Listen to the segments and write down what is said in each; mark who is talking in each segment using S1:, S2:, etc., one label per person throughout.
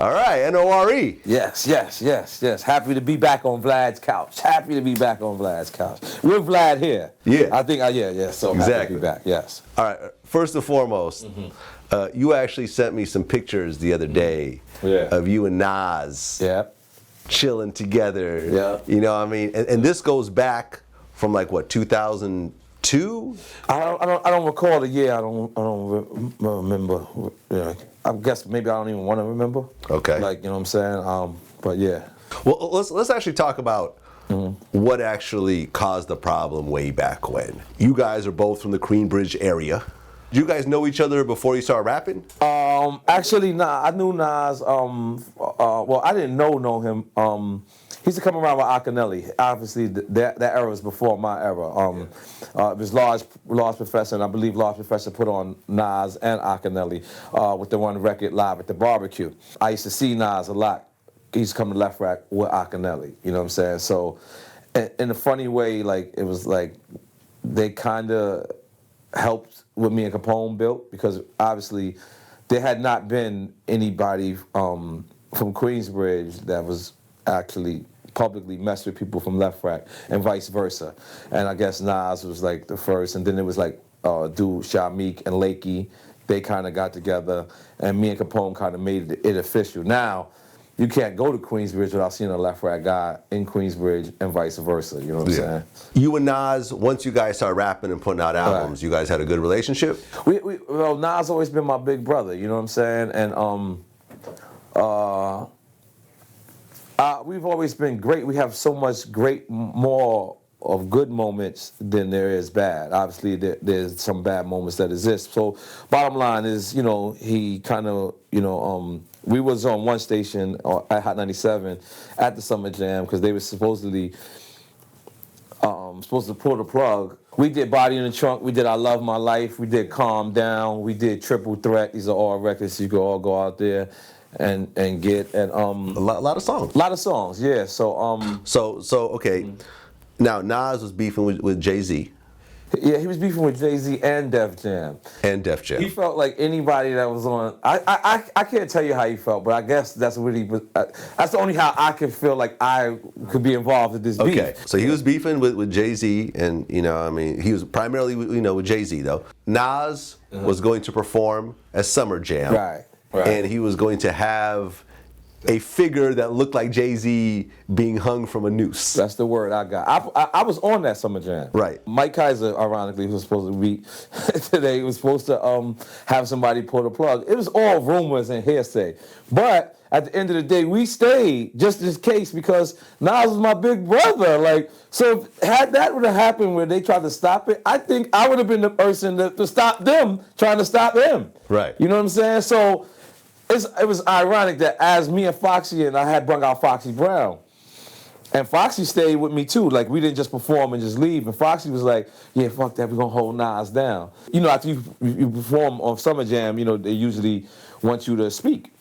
S1: All right, N.O.R.E.
S2: Yes. Happy to be back on Vlad's couch. With Vlad here.
S1: Yeah.
S2: I think, yeah. So happy to be back, yes.
S1: All right, first and foremost, you actually sent me some pictures the other day of you and Nas chilling together.
S2: Yeah.
S1: You know what I mean? And this goes back from like, what, 2002?
S2: I don't recall the year. I don't remember. Yeah. I guess maybe I don't even want to remember.
S1: Okay.
S2: Like, you know what I'm saying? But yeah.
S1: Well, let's actually talk about what actually caused the problem way back when. You guys are both from the Queensbridge area. Did you guys know each other before you started rapping?
S2: Actually, nah. I knew Nas. Well, I didn't know him. He used to come around with Akinelli. Obviously, that era was before my era. It was Large Professor, and I believe Large Professor put on Nas and Akinelli with the one record Live at the Barbecue. I used to see Nas a lot. He used to come to Left Rack with Akinelli. You know what I'm saying? So, in a funny way, like it was like they kind of helped what me and Capone built, because obviously there had not been anybody from Queensbridge that was actually publicly messed with people from Left Rack, and vice versa. And I guess Nas was like the first, and then it was like dude Shamik and Lakey. They kind of got together, and me and Capone kind of made it official. Now, you can't go to Queensbridge without seeing a Left Rack guy in Queensbridge, and vice versa. You know what I'm saying?
S1: You and Nas, once you guys started rapping and putting out albums, you guys had a good relationship?
S2: Well, Nas always been my big brother. You know what I'm saying? And we've always been great. We have so much more of good moments than there is bad. Obviously, there's some bad moments that exist. So, bottom line is, you know, he kind of, you know, we was on one station at Hot 97 at the Summer Jam because they were supposedly supposed to pull the plug. We did Body in the Trunk. We did I Love My Life. We did Calm Down. We did Triple Threat. These are all records you can all go out there and get. And
S1: a lot of songs.
S2: A lot of songs, yeah. So
S1: okay. Now Nas was beefing with Jay-Z.
S2: Yeah, he was beefing with Jay-Z and Def Jam. He felt like anybody that was on. I can't tell you how he felt, but I guess that's what he was. That's the only how I could feel like I could be involved in this beef.
S1: Okay, so he was beefing with Jay-Z, and you know, I mean, he was primarily with Jay-Z though. Nas was going to perform at Summer Jam,
S2: right,
S1: and he was going to have a figure that looked like Jay-Z being hung from a noose.
S2: That's the word I got. I was on that Summer Jam.
S1: Right.
S2: Mike Kaiser, ironically, was supposed to be today. He was supposed to have somebody pull the plug. It was all rumors and hearsay. But at the end of the day, we stayed just in case because Nas was my big brother. Like, so had that would have happened where they tried to stop it, I think I would have been the person to stop them trying to stop him.
S1: Right.
S2: You know what I'm saying? So it was ironic that as me and Foxy, and I had brought out Foxy Brown, and Foxy stayed with me too. Like, we didn't just perform and just leave. And Foxy was like, yeah, fuck that, we're gonna hold Nas down. You know, after you perform on Summer Jam, you know, they usually want you to speak.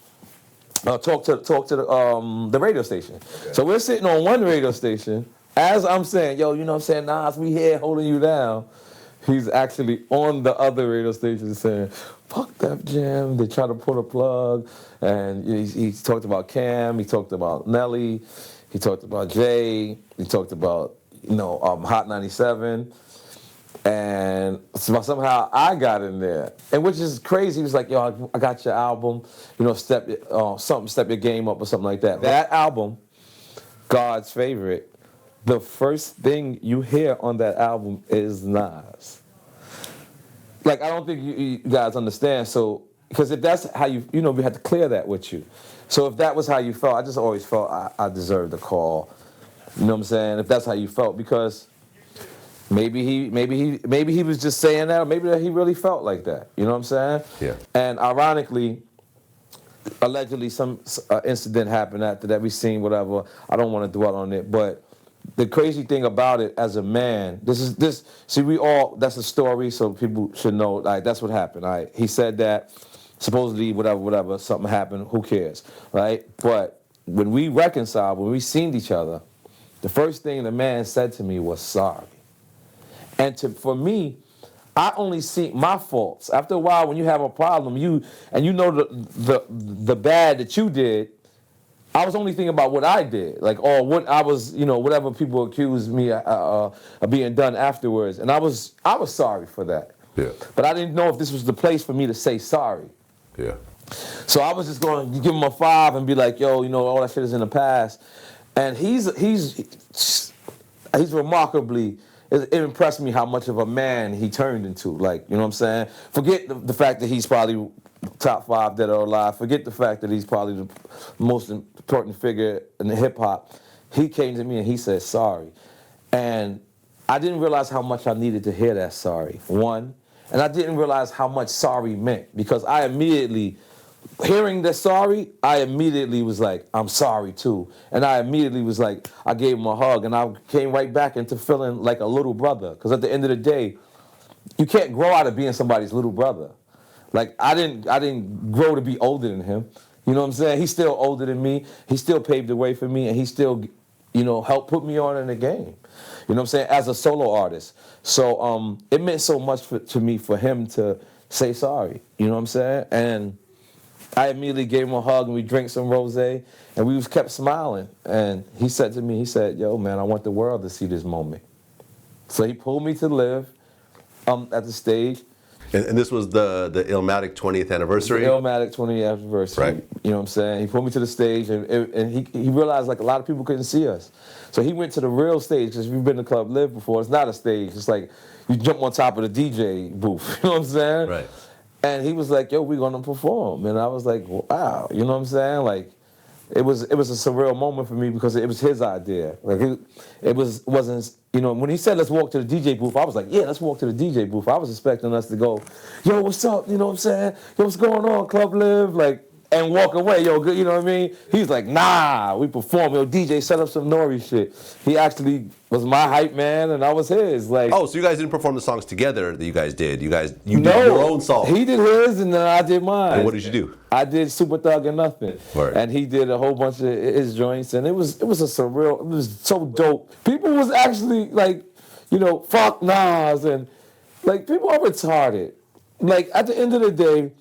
S2: Talk to the radio station. Okay. So we're sitting on one radio station. As I'm saying, yo, you know what I'm saying, Nas, we here holding you down. He's actually on the other radio station saying, fuck Def Jam, they try to pull the plug. And he talked about Cam, he talked about Nelly, he talked about Jay, he talked about, you know, Hot 97. And somehow I got in there. And which is crazy. He was like, yo, I got your album, you know, step your game up or something like that. That album, God's Favorite, the first thing you hear on that album is Nas. Like, I don't think you guys understand. So, because if that's how you know, we had to clear that with you. So if that was how you felt, I just always felt I deserved the call. You know what I'm saying? If that's how you felt, because maybe he was just saying that, or maybe that he really felt like that. You know what I'm saying?
S1: Yeah.
S2: And ironically, allegedly some incident happened after that. We seen whatever. I don't want to dwell on it, but the crazy thing about it, as a man, that's a story, so people should know, like, that's what happened, all right? He said that, supposedly, whatever, something happened, who cares, right? But when we reconciled, when we seen each other, the first thing the man said to me was sorry. And for me, I only see my faults. After a while, when you have a problem, you know the bad that you did, I was only thinking about what I did, like, or what I was, whatever people accused me of being done afterwards, and I was sorry for that.
S1: Yeah.
S2: But I didn't know if this was the place for me to say sorry.
S1: Yeah.
S2: So I was just going to give him a 5 and be like, yo, all that shit is in the past. And he's remarkably, it impressed me how much of a man he turned into. Like, you know what I'm saying? Forget the fact that he's probably top 5 dead or alive. Forget the fact that he's probably the most important figure in the hip hop. He came to me and he said sorry. And I didn't realize how much I needed to hear that sorry. One. And I didn't realize how much sorry meant, because I immediately, hearing the sorry, I immediately was like, I'm sorry too. And I immediately was like, I gave him a hug, and I came right back into feeling like a little brother. Because at the end of the day, you can't grow out of being somebody's little brother. Like, I didn't grow to be older than him. You know what I'm saying? He's still older than me. He still paved the way for me, and he still, helped put me on in the game. You know what I'm saying? As a solo artist. So it meant so much to me for him to say sorry. You know what I'm saying? And I immediately gave him a hug, and we drank some rosé, and we kept smiling. And he said to me, yo, man, I want the world to see this moment. So he pulled me to live at the stage.
S1: And this was the Illmatic 20th anniversary?
S2: The Illmatic 20th anniversary.
S1: Right.
S2: You know what I'm saying? He pulled me to the stage, and he realized, like, a lot of people couldn't see us. So he went to the real stage, because if you've been to Club Live before, it's not a stage. It's like you jump on top of the DJ booth. You know what I'm saying?
S1: Right.
S2: And he was like, yo, we're going to perform. And I was like, wow. You know what I'm saying? Like, it was a surreal moment for me, because it was his idea. Like, it wasn't, when he said, let's walk to the DJ booth, I was like, yeah, let's walk to the DJ booth. I was expecting us to go, yo, what's up? You know what I'm saying? Yo, what's going on, Club Live? Like, and walk away, yo, good, you know what I mean? He's like, nah, we perform. Yo, DJ, set up some N.O.R.E shit. He actually was my hype man, and I was his. Like,
S1: oh, so you guys didn't perform the songs together that you guys did? You did your own song?
S2: He did his, and then I did mine.
S1: And what did you do?
S2: I did Super Thug and Nothing.
S1: Right.
S2: And he did a whole bunch of his joints, and it was a surreal, it was so dope. People was actually like, fuck Nas, and like, people are retarded. Like, at the end of the day,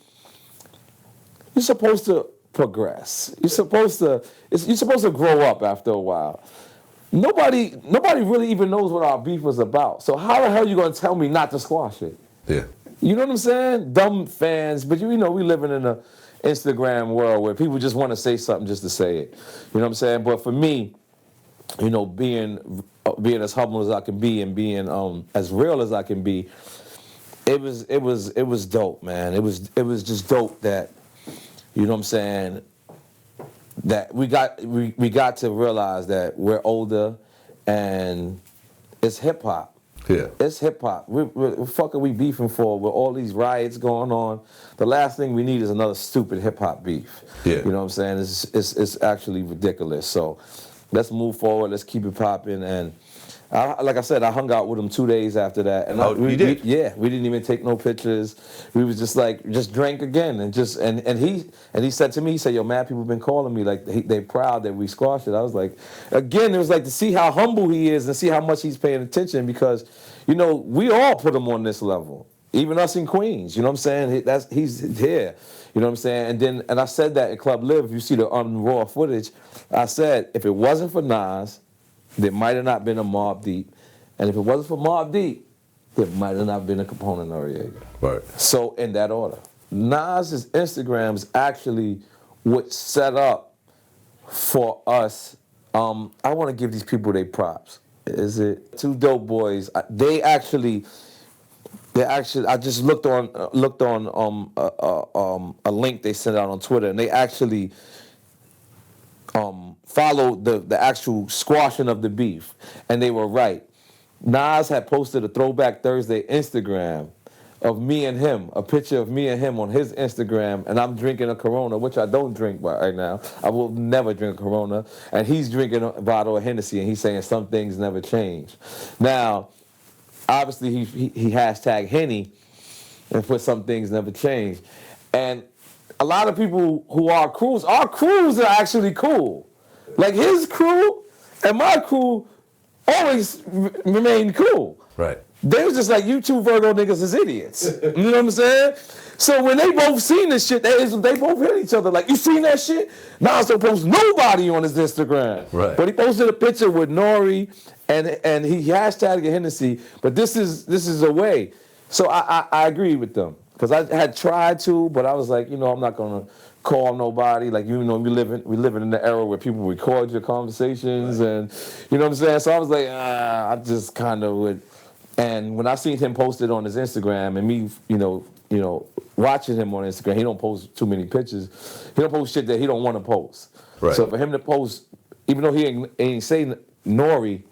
S2: you're supposed to progress. You're supposed to grow up after a while. Nobody really even knows what our beef was about. So how the hell are you gonna tell me not to squash it?
S1: Yeah.
S2: You know what I'm saying? Dumb fans, but we living in a Instagram world where people just want to say something just to say it. You know what I'm saying? But for me, being as humble as I can be, and being as real as I can be, it was dope, man. It was just dope that, you know what I'm saying, that we got to realize that we're older, and it's hip hop.
S1: Yeah.
S2: It's hip hop. What fuck are we beefing for with all these riots going on? The last thing we need is another stupid hip hop beef.
S1: Yeah.
S2: You know what I'm saying? It's actually ridiculous. So let's move forward. Let's keep it popping. And like I said, I hung out with him 2 days after that. And
S1: you did?
S2: we didn't even take no pictures. We was just drank again, and he said to me, he said, yo, mad people been calling me, like they proud that we squashed it. I was like, again, it was like to see how humble he is and see how much he's paying attention, because we all put him on this level, even us in Queens. You know what I'm saying? He's here. You know what I'm saying? And I said that at Club Live. If you see the raw footage, I said, if it wasn't for Nas, there might have not been a Mobb Deep. And if it wasn't for Mobb Deep, there might have not been a Capone-N-Noreaga.
S1: Right.
S2: So in that order. Nas's Instagram is actually what set up for us. I want to give these people their props. Is it two dope boys? They actually. I just looked on a link they sent out on Twitter, and they actually followed the actual squashing of the beef, and they were right. Nas had posted a Throwback Thursday Instagram of me and him, a picture of me and him on his Instagram, and I'm drinking a Corona, which I don't drink right now. I will never drink a Corona, and he's drinking a bottle of Hennessy, and he's saying some things never change. Now, obviously, he hashtag Henny and put some things never change. And a lot of people who are crews, our crews are actually cool. Like his crew and my crew always remain cool.
S1: Right.
S2: They was just like, you two Virgo niggas is idiots. You know what I'm saying? So when they both seen this shit, they both hit each other like, you seen that shit? Nas don't post nobody on his Instagram.
S1: Right.
S2: But he posted a picture with N.O.R.E. and he hashtagged Hennessy. But this is a way. So I agree with them. Because I had tried to, but I was like, I'm not gonna call nobody. Like, we living in the era where people record your conversations, and you know what I'm saying. So I was like, I just kind of would. And when I seen him posted on his Instagram, and me, watching him on Instagram, he don't post too many pictures. He don't post shit that he don't want to post.
S1: Right.
S2: So for him to post, even though he ain't say N.O.R.E.,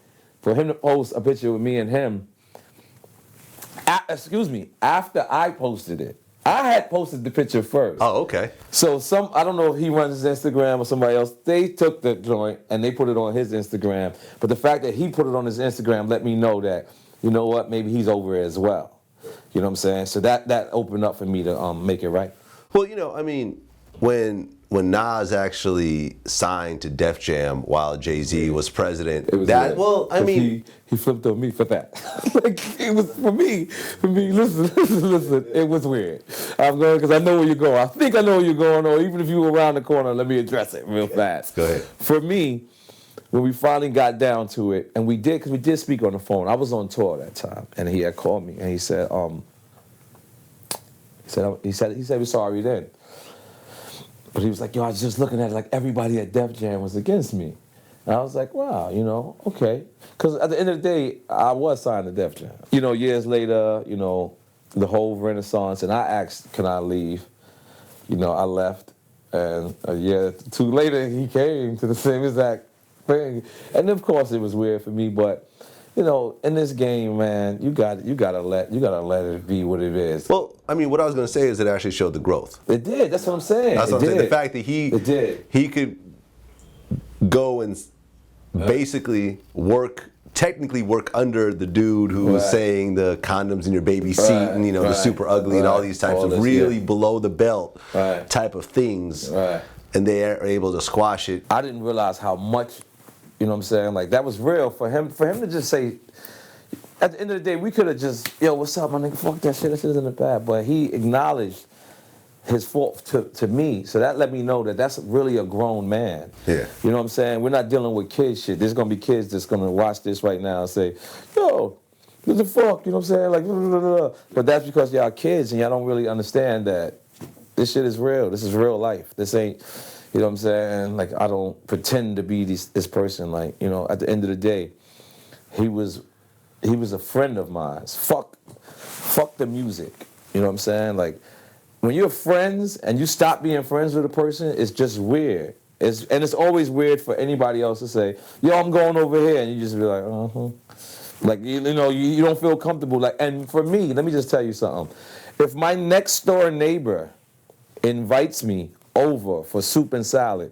S2: for him to post a picture with me and him. After I posted it. I had posted the picture first.
S1: Oh, okay.
S2: So I don't know if he runs his Instagram or somebody else, they took the joint and they put it on his Instagram. But the fact that he put it on his Instagram let me know that, you know what, maybe he's over it as well. You know what I'm saying? So that opened up for me to make it right.
S1: Well, when Nas actually signed to Def Jam while Jay-Z was president,
S2: he flipped on me for that. Like, it was for me, listen, it was weird. I'm going because I know where you're going. I think I know where you're going, or even if you were around the corner, let me address it real fast.
S1: Go ahead.
S2: For me, when we finally got down to it, and we did speak on the phone. I was on tour that time, and he had called me, and he said, he said we're sorry then. But he was like, I was just looking at it like everybody at Def Jam was against me. And I was like, wow, okay. Because at the end of the day, I was signed to Def Jam. Years later, the whole renaissance, and I asked, can I leave? I left. And a year or two later, he came to the same exact thing. And of course, it was weird for me, but in this game, man, you gotta let it be what it is.
S1: Well, what I was gonna say is it actually showed the growth.
S2: It did. That's what I'm saying.
S1: That's what I'm saying. The fact that he could go and basically technically work under the dude who was saying the condoms in your baby's seat and the super ugly and all these types of really below the belt type of things.
S2: Right.
S1: And they are able to squash it.
S2: I didn't realize how much. You know what I'm saying? Like, that was real for him to just say, at the end of the day, we could have just, what's up, my nigga, fuck that shit isn't the bad. But he acknowledged his fault to me. So that let me know that that's really a grown man.
S1: Yeah.
S2: You know what I'm saying? We're not dealing with kid shit. There's going to be kids that's going to watch this right now and say, yo, what the fuck? You know what I'm saying? Like, blah, blah, blah. But that's because y'all kids and y'all don't really understand that this shit is real. This is real life. This ain't... You know what I'm saying? Like, I don't pretend to be this person. Like, at the end of the day, he was a friend of mine. Fuck the music. You know what I'm saying? Like, when you're friends and you stop being friends with a person, it's just weird. It's always weird for anybody else to say, yo, I'm going over here, and you just be like, Like, you don't feel comfortable. Like, and for me, let me just tell you something. If my next door neighbor invites me over for soup and salad,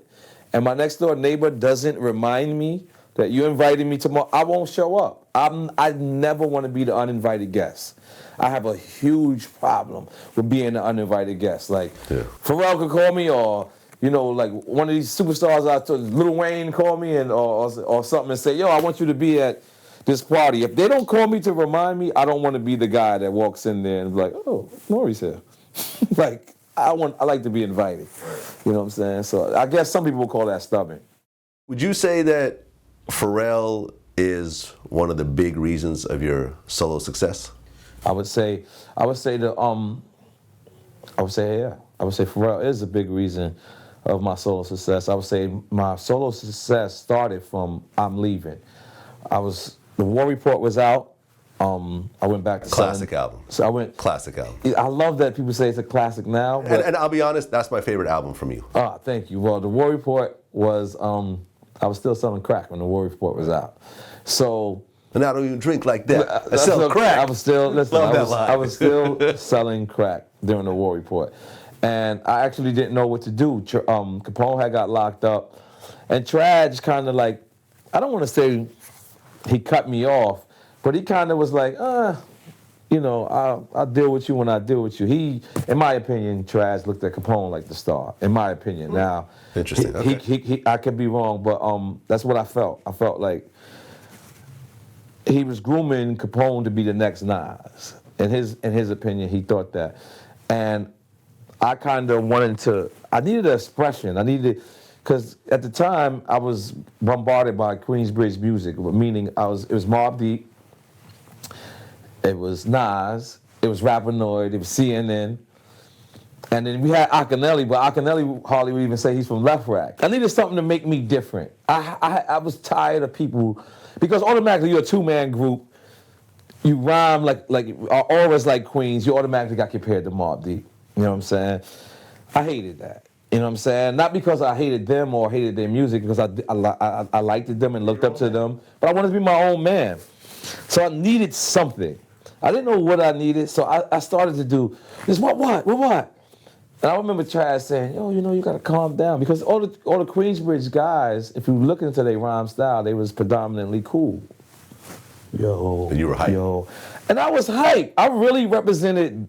S2: and my next door neighbor doesn't remind me that you invited me tomorrow, I won't show up. I never want to be the uninvited guest. I have a huge problem with being the uninvited guest. Like, Pharrell could call me, or like one of these superstars out there, Lil Wayne call me or something and say, yo, I want you to be at this party. If they don't call me to remind me, I don't want to be the guy that walks in there and be like, oh, N.O.R.E's here. Like, I like to be invited. You know what I'm saying? So I guess some people will call that stubborn.
S1: Would you say that Pharrell is one of the big reasons of your solo success?
S2: I would say Pharrell is a big reason of my solo success. I would say my solo success started from I'm leaving. The War Report was out. I went back to
S1: classic album.
S2: So
S1: classic album.
S2: I love that people say it's a classic now.
S1: And I'll be honest, that's my favorite album from you.
S2: Thank you. Well, the War Report was I was still selling crack when the War Report was out. So.
S1: And I don't even drink like that. I sell crack.
S2: I was still I was still selling crack during the War Report, and I actually didn't know what to do. Capone had got locked up, and Traj kind of like, I don't want to say he cut me off. But he kind of was like, I'll deal with you when I deal with you. He, in my opinion, Traj looked at Capone like the star, in my opinion. Now,
S1: interesting.
S2: I could be wrong, but that's what I felt. I felt like he was grooming Capone to be the next Nas. In his opinion, he thought that. And I kind of I needed an expression. Because at the time, I was bombarded by Queensbridge music, meaning it was Mobb Deep, it was Nas, it was N.O.R.E, it was CNN, and then we had Akinyele, but Akinyele hardly would even say he's from Left Rack. I needed something to make me different. I was tired of people, because automatically you're a two-man group, you rhyme like always like Queens, you automatically got compared to Mobb Deep. You know what I'm saying? I hated that. You know what I'm saying? Not because I hated them or hated their music, because I liked them and looked up to them, but I wanted to be my own man. So I needed something. I didn't know what I needed, so I started to do this. What? And I remember Chad saying, "Yo, you gotta calm down," because all the Queensbridge guys, if you look into their rhyme style, they was predominantly cool. Yo,
S1: and you were hype.
S2: Yo, and I was hype. I really represented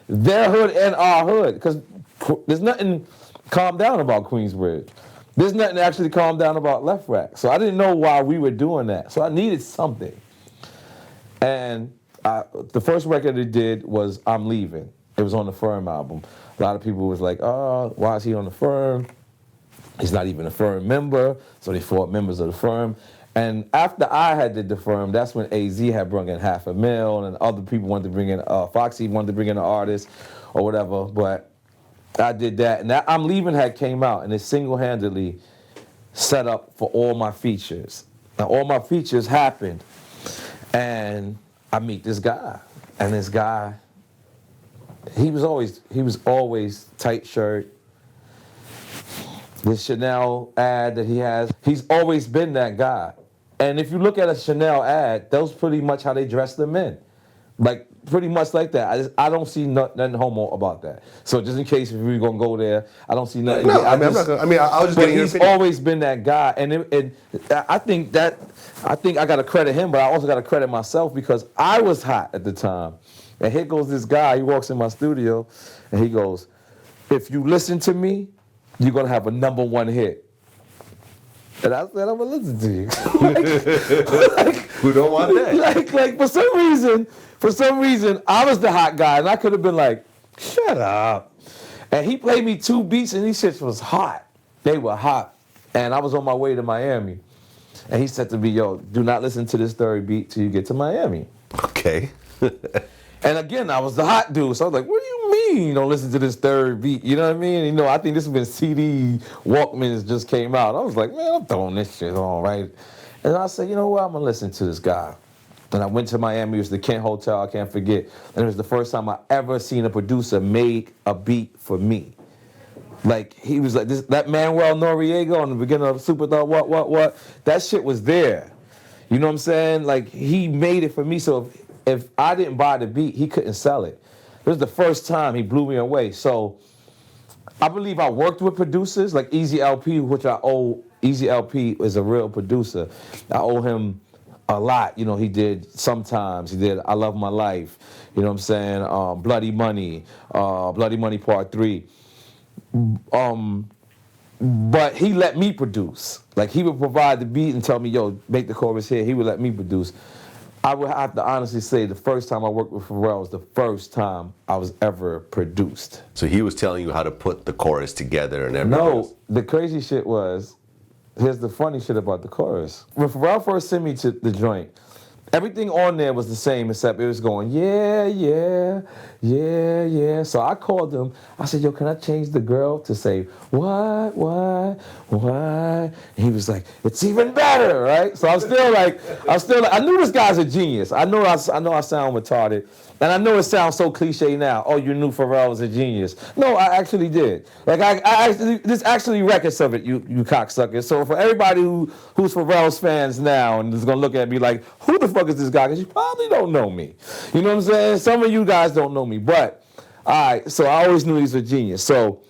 S2: their hood and our hood, because there's nothing calm down about Queensbridge. There's nothing actually calm down about Left Rack. So I didn't know why we were doing that. So I needed something. And the first record it did was I'm Leaving. It was on the Firm album. A lot of people was like, oh, why is he on the Firm? He's not even a Firm member. So they fought members of the Firm. And after I had did the Firm, that's when AZ had brought in $500,000 and other people wanted to bring in, Foxy wanted to bring in an artist or whatever. But I did that. And that I'm Leaving had came out, and it single-handedly set up for all my features. Now, all my features happened. And I meet this guy, and this guy, he was always tight shirt. This Chanel ad that he has, he's always been that guy. And if you look at a Chanel ad, that's pretty much how they dress the men. Like, pretty much like that. I don't see nothing homo about that. So just in case if we're gonna go there, I don't see nothing.
S1: No, I was just getting your opinion.
S2: He's always been that guy, and I think I gotta credit him, but I also gotta credit myself, because I was hot at the time. And here goes this guy. He walks in my studio, and he goes, "If you listen to me, you're gonna have a #1 hit." And I said, "I'm gonna listen to you."
S1: Who don't want that?
S2: Like for some reason, I was the hot guy, and I could have been like, "Shut up." And he played me 2 beats, and these shits was hot. They were hot. And I was on my way to Miami. And he said to me, "Yo, do not listen to this 3rd beat till you get to Miami."
S1: Okay.
S2: And again, I was the hot dude, so I was like, "What do you mean you don't listen to this 3rd beat?" You know what I mean? I think this was when CD Walkmans just came out. I was like, "Man, I'm throwing this shit on, right?" And I said, "You know what? I'm gonna listen to this guy." And I went to Miami. It was the Kent Hotel. I can't forget. And it was the first time I ever seen a producer make a beat for me. Like, he was like, that Manuel Noriega on the beginning of Super Thug, what? That shit was there. You know what I'm saying? Like, he made it for me. So if I didn't buy the beat, he couldn't sell it. It was the first time he blew me away. So I believe I worked with producers like Easy LP, which I owe. Easy LP is a real producer. I owe him a lot. He did Sometimes. He did I Love My Life. You know what I'm saying? Bloody Money Part 3. But he let me produce. Like, he would provide the beat and tell me, "Yo, make the chorus here." He would let me produce. I would have to honestly say the first time I worked with Pharrell was the first time I was ever produced.
S1: So he was telling you how to put the chorus together and everything?
S2: No, the crazy shit was, here's the funny shit about the chorus. When Pharrell first sent me to the joint, everything on there was the same, except it was going, yeah. So I called him. I said, "Yo, can I change the girl to say, what? And he was like, "It's even better," right? So I knew this guy's a genius. I know I sound retarded. And I know it sounds so cliche now. "Oh, you knew Pharrell was a genius." No, I actually did. Like, there's actually records of it, you cocksuckers. So for everybody who's Pharrell's fans now and is gonna look at me like, "Who the fuck is this guy?" Because you probably don't know me. You know what I'm saying? Some of you guys don't know me, but all right. So I always knew he's a genius. So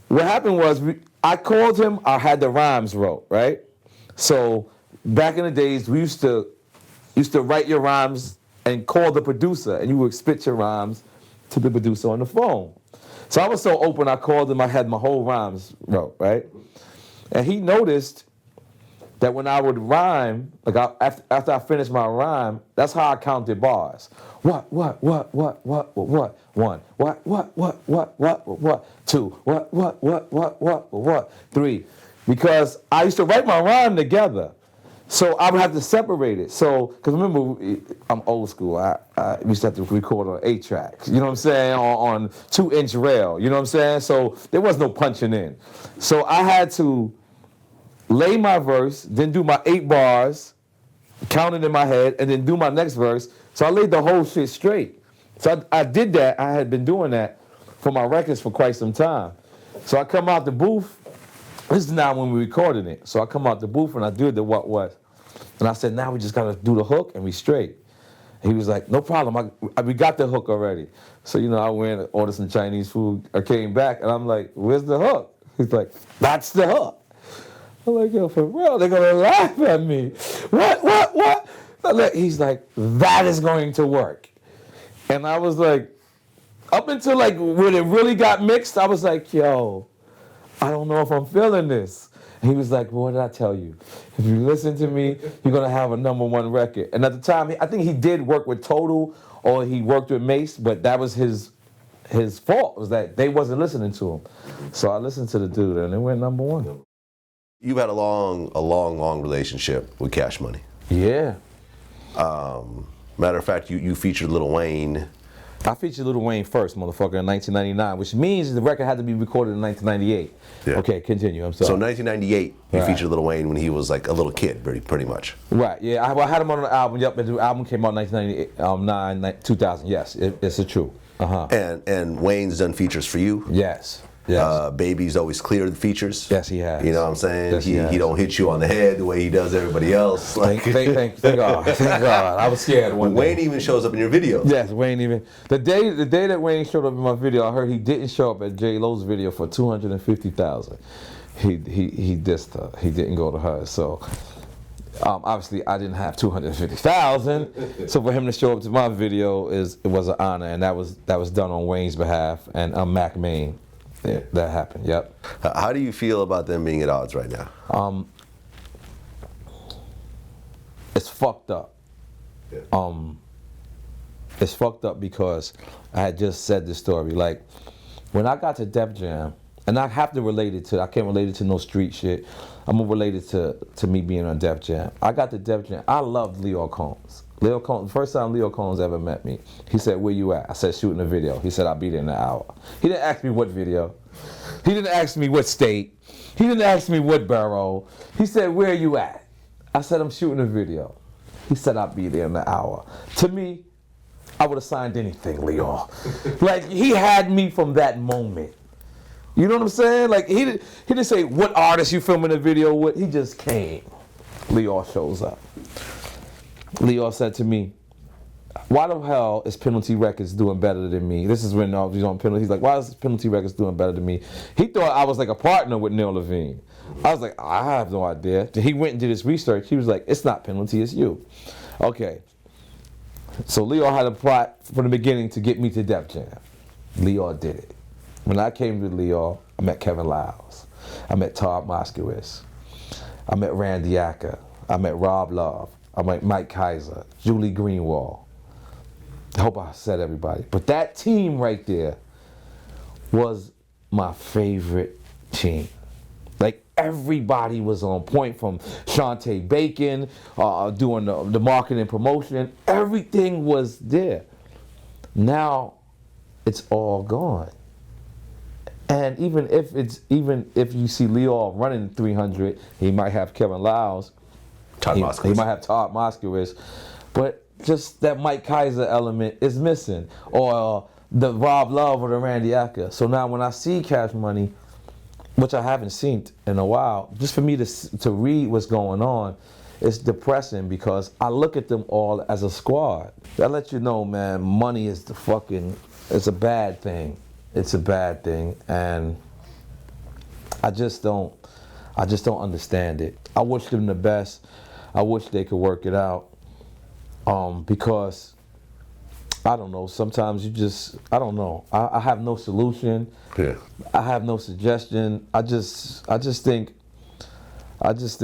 S2: what happened was I called him. I had the rhymes wrote, right? So back in the days, we used to write your rhymes and call the producer, and you would spit your rhymes to the producer on the phone. So I was so open, I called him, I had my whole rhymes wrote, right? And he noticed that when I would rhyme, like after I finished my rhyme, that's how I counted bars. What? 1. What? 2. What? 3. Because I used to write my rhyme together. So I would have to separate it. So, because remember, I'm old school. I used to have to record on 8-track. You know what I'm saying? On 2-inch rail. You know what I'm saying? So there was no punching in. So I had to lay my verse, then do my 8 bars, count it in my head, and then do my next verse. So I laid the whole shit straight. So I did that. I had been doing that for my records for quite some time. So I come out the booth. This is now when we recorded it. So I come out the booth and I do the what. And I said, now we just gotta do the hook and we straight. And he was like, no problem, we got the hook already. So, I went and ordered some Chinese food. I came back and I'm like, where's the hook? He's like, that's the hook. I'm like, yo, for real, they're gonna laugh at me. What? He's like, that is going to work. And I was like, up until like when it really got mixed, I was like, yo, I don't know if I'm feeling this. And he was like, well, what did I tell you? If you listen to me, you're going to have a #1 record. And at the time, I think he did work with Total or he worked with Mace, but that was his fault, was that they wasn't listening to him. So I listened to the dude and it went #1.
S1: You've had a long relationship with Cash Money.
S2: Yeah.
S1: Matter of fact, you featured Lil Wayne.
S2: I featured Lil Wayne first, motherfucker, in 1999, which means the record had to be recorded in 1998.
S1: Yeah.
S2: Okay, continue, I'm sorry.
S1: So 1998, you
S2: Right.
S1: featured Lil Wayne when he was like a little kid, pretty much.
S2: Right, yeah, I had him on the album, yep, and the album came out in 1998, 2000, yes, it's true. Uh-huh.
S1: And Wayne's done features for you.
S2: Yes.
S1: Baby's always cleared the features.
S2: Yes, he has.
S1: You know what I'm saying?
S2: Yes, he has.
S1: He don't hit you on the head the way he does everybody else. Like,
S2: Thank God. Thank God. I was scared one day.
S1: Wayne even shows up in your videos.
S2: Yes, Wayne even. The day that Wayne showed up in my video, I heard he didn't show up at J. Lo's video for $250,000. He dissed her. He didn't go to her. So obviously I didn't have $250,000. So for him to show up to my video it was an honor, and that was done on Wayne's behalf and Mac Main. Yeah, that happened. Yep.
S1: How do you feel about them being at odds right now?
S2: It's fucked up.
S1: Yeah.
S2: It's fucked up because I had just said this story. Like, when I got to Def Jam, and I have to relate it to, I can't relate it to no street shit. I'm gonna relate it to me being on Def Jam. I got to Def Jam. I loved Leo Combs. Leo Combs, the first time Leo Combs ever met me, he said, where you at? I said, shooting a video. He said, I'll be there in an hour. He didn't ask me what video. He didn't ask me what state. He didn't ask me what borough. He said, where are you at? I said, I'm shooting a video. He said, I'll be there in an hour. To me, I would have signed anything, Leo. Like, he had me from that moment. You know what I'm saying? Like, he didn't say, what artist you filming a video with? He just came. Leo shows up. Leo said to me, why the hell is Penalty Records doing better than me? This is when he's on Penalty. He's like, why is Penalty Records doing better than me? He thought I was like a partner with Neil Levine. I was like, I have no idea. He went and did his research. He was like, it's not Penalty, it's you. Okay. So Leo had a plot from the beginning to get me to Def Jam. Leo did it. When I came to Leo, I met Kevin Liles. I met Todd Moskowitz. I met Randy Acker. I met Rob Love. I met Mike Kaiser, Julie Greenwald. I hope I said everybody. But that team right there was my favorite team. Like, everybody was on point, from Shantae Bacon, doing the marketing and promotion. Everything was there. Now, it's all gone. And even if you see Leo running 300, he might have Kevin Liles. He might have Todd Moskowitz, but just that Mike Kaiser element is missing, or the Rob Love or the Randy Acker. So now when I see Cash Money, which I haven't seen in a while, just for me to read what's going on, it's depressing, because I look at them all as a squad. That lets you know, man, money is it's a bad thing. It's a bad thing, and I just don't understand it. I wish them the best. I wish they could work it out, because I don't know. Sometimes I don't know. I have no solution.
S1: Yeah.
S2: I have no suggestion. I just think I just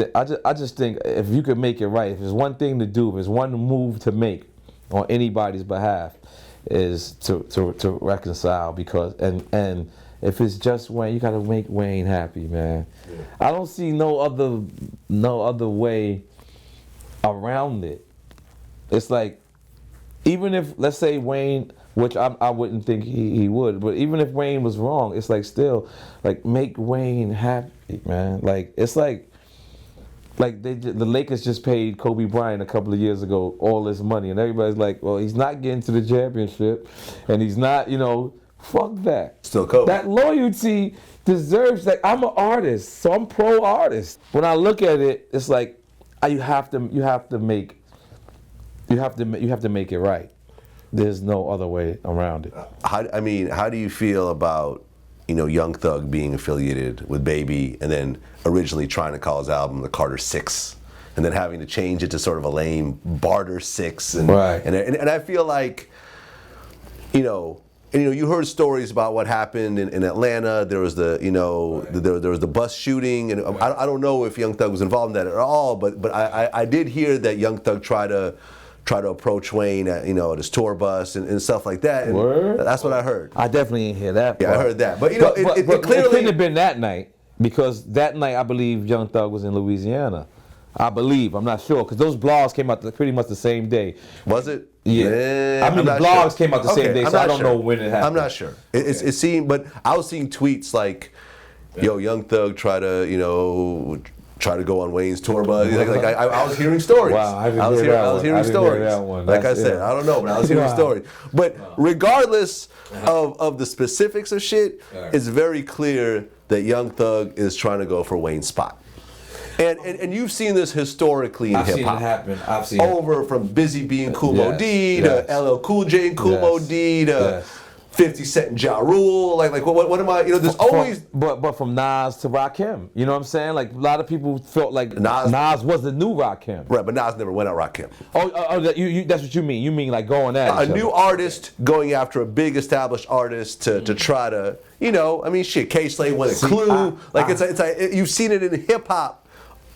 S2: think if you could make it right, if there's one thing to do, if there's one move to make on anybody's behalf, is to reconcile, because and if it's just Wayne, you gotta make Wayne happy, man. Yeah. I don't see no other way around it. It's like, even if, let's say Wayne, which I wouldn't think he would, but even if Wayne was wrong, it's like still, like, make Wayne happy, man. Like, it's like the Lakers just paid Kobe Bryant a couple of years ago all this money, and everybody's like, well, he's not getting to the championship, and he's not, fuck that.
S1: Still Kobe.
S2: That loyalty deserves, like, I'm an artist, so I'm pro artist. When I look at it, it's like, you have to make it right. There's no other way around it.
S1: How do you feel about, Young Thug being affiliated with Baby, and then originally trying to call his album the Carter 6, and then having to change it to sort of a lame Barter 6, and
S2: right.
S1: and I feel like, you heard stories about what happened in Atlanta. There was the there was the bus shooting, and I don't know if Young Thug was involved in that at all, but I did hear that Young Thug tried to approach Wayne at his tour bus and stuff like that. And
S2: word?
S1: That's what I heard.
S2: I definitely didn't hear that part.
S1: Yeah, I heard that. But it
S2: but
S1: clearly
S2: it couldn't have been that night, because that night I believe Young Thug was in Louisiana. I believe, I'm not sure, because those blogs came out pretty much the same day.
S1: Was it?
S2: Yeah. I mean, the blogs came out the same day, so I don't know when it happened.
S1: I'm not sure. It seemed, but I was seeing tweets like, Young Thug try to go on Wayne's tour bus. I was hearing stories.
S2: Wow, I
S1: was hearing stories. Like I said, I don't know, but I was hearing stories. But regardless of the specifics of shit, it's very clear that Young Thug is trying to go for Wayne's spot. And you've seen this historically in hip hop.
S2: I've seen it happen. I've seen
S1: over from Busy B and Kool Moe Dee to LL Cool J and Kool Moe Dee to 50 Cent and Ja Rule. Like what am I? There's always.
S2: But from Nas to Rakim, you know what I'm saying? Like, a lot of people felt like Nas was the new Rakim.
S1: Right, but Nas never went at Rakim.
S2: That's what you mean. You mean like going at
S1: a new artist going after a big established artist to try to, K-Slade went at Clue. It's you've seen it in hip hop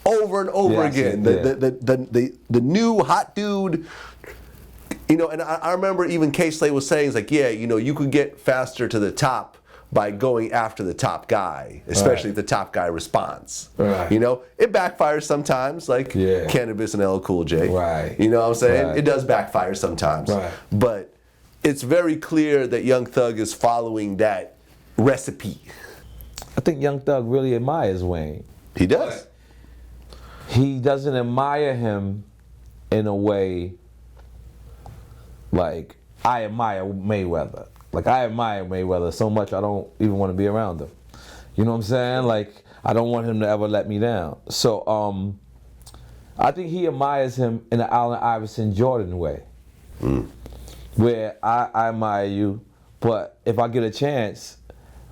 S1: over and over again. The new hot dude. And I remember even K-Slade was saying, it's like, you could get faster to the top by going after the top guy, especially if the top guy responds.
S2: Right.
S1: It backfires sometimes, like Cannabis and LL Cool J.
S2: Right.
S1: You know what I'm saying?
S2: Right.
S1: It does backfire sometimes.
S2: Right.
S1: But it's very clear that Young Thug is following that recipe.
S2: I think Young Thug really admires Wayne.
S1: He does.
S2: He doesn't admire him in a way like I admire Mayweather. Like, I admire Mayweather so much I don't even want to be around him. You know what I'm saying? Like, I don't want him to ever let me down. So I think he admires him in the Allen Iverson Jordan way. Where I admire you, but if I get a chance,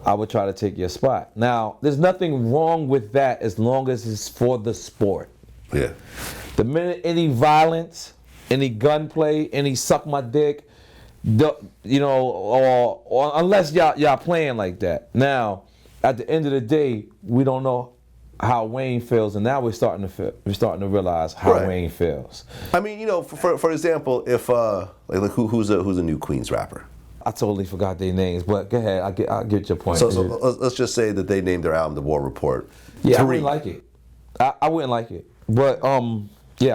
S2: I would try to take your spot. Now, there's nothing wrong with that as long as it's for the sport.
S1: Yeah.
S2: The minute any violence, any gunplay, any suck my dick, or unless y'all playing like that. Now, at the end of the day, we don't know how Wayne feels, and now we're starting to realize how Wayne feels.
S1: I mean, for example, if who's a new Queens rapper?
S2: I totally forgot their names, but go ahead. I get your point.
S1: So let's just say that they named their album The War Report.
S2: Yeah, I wouldn't like it. I wouldn't like it, but I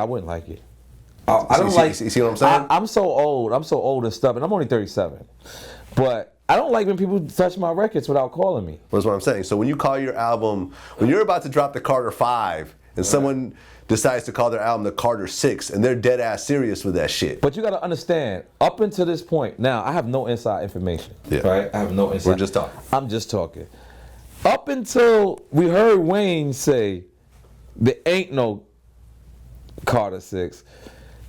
S2: wouldn't like it. I don't like.
S1: You see what I'm saying?
S2: I'm so old. I'm so old and stuff, and I'm only 37. But I don't like when people touch my records without calling me.
S1: That's what I'm saying. So when you call your album, when you're about to drop the Carter 5, and someone decides to call their album the Carter 6, and they're dead ass serious with that shit.
S2: But you got to understand, up until this point, now I have no inside information.
S1: Yeah.
S2: Right? I have no inside.
S1: We're just talking.
S2: I'm just talking. Up until we heard Wayne say, there ain't no Carter 6.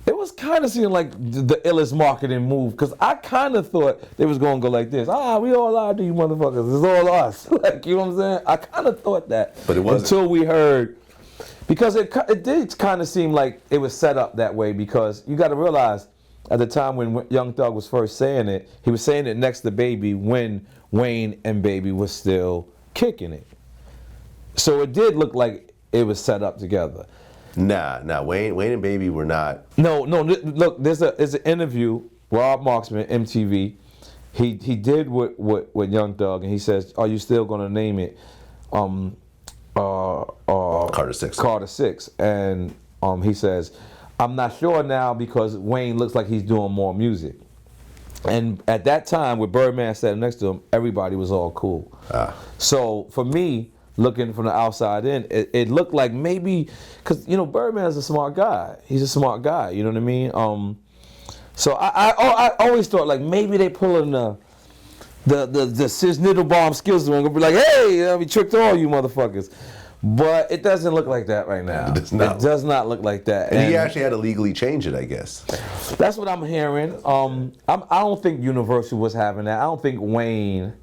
S2: It was kind of seeming like the illest marketing move, because I kind of thought they was going to go like this. We all are to you motherfuckers. It's all us. Like, you know what I'm saying? I kind of thought that.
S1: But it wasn't.
S2: Until we heard, because it did kind of seem like it was set up that way, because you got to realize, at the time when Young Thug was first saying it, he was saying it next to Baby when Wayne and Baby was still kicking it. So it did look like it was set up together.
S1: Nah. Wayne and Baby were not.
S2: No. Look, there's an interview. Rob Marksman, MTV. He did with Young Thug, and he says, "Are you still gonna name it
S1: Carter 6?"
S2: Carter 6, and he says, "I'm not sure now because Wayne looks like he's doing more music." And at that time, with Birdman sitting next to him, everybody was all cool. So for me, looking from the outside in, it looked like maybe, because Birdman's a smart guy. He's a smart guy. You know what I mean? So I always thought like maybe they pulling the Sis Niddlebomb skills and gonna be like, hey, we tricked all you motherfuckers. But it doesn't look like that right now. It does not look like that.
S1: And he actually had to legally change it, I guess.
S2: That's what I'm hearing. I don't think Universal was having that. I don't think Wayne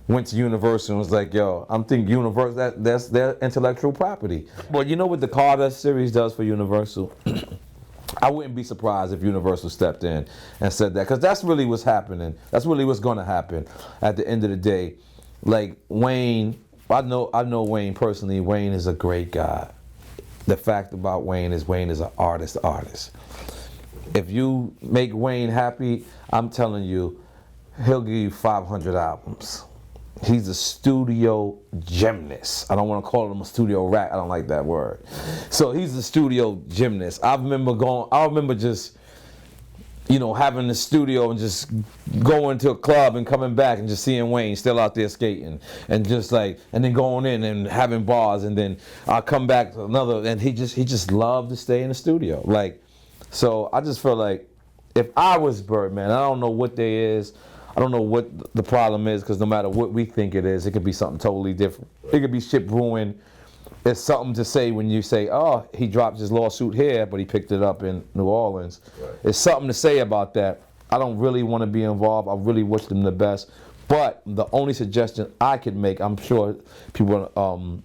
S2: went to Universal and was like, yo, I'm thinking Universal, that's their intellectual property. But you know what the Carter series does for Universal? I wouldn't be surprised if Universal stepped in and said that, because that's really what's happening. That's really what's going to happen at the end of the day. Like Wayne, I know Wayne personally. Wayne is a great guy. The fact about Wayne is an artist. If you make Wayne happy, I'm telling you, he'll give you 500 albums. He's a studio gymnast. I don't want to call him a studio rat. I don't like that word. So he's a studio gymnast. I remember just, having the studio and just going to a club and coming back and just seeing Wayne still out there skating and just and then going in and having bars, and then I'll come back to another, and he just loved to stay in the studio. So I just feel like if I was Birdman, I don't know what they is. I don't know what the problem is, because no matter what we think it is, it could be something totally different. It could be shit brewing. It's something to say when you say, oh, he dropped his lawsuit here, but he picked it up in New Orleans. Right. It's something to say about that. I don't really want to be involved. I really wish them the best. But the only suggestion I could make, I'm sure people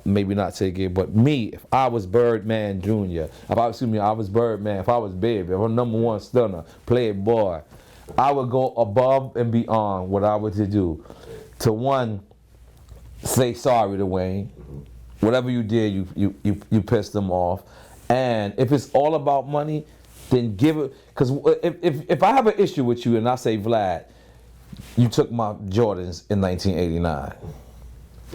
S2: maybe not take it, but me, if I was Birdman Jr., I was Birdman, if I was Baby, if I'm #1 stunner, playboy, I would go above and beyond what I was to do. To one, say sorry to Wayne. Whatever you did, you pissed him off. And if it's all about money, then give it. Because if I have an issue with you and I say, Vlad, you took my Jordans in 1989.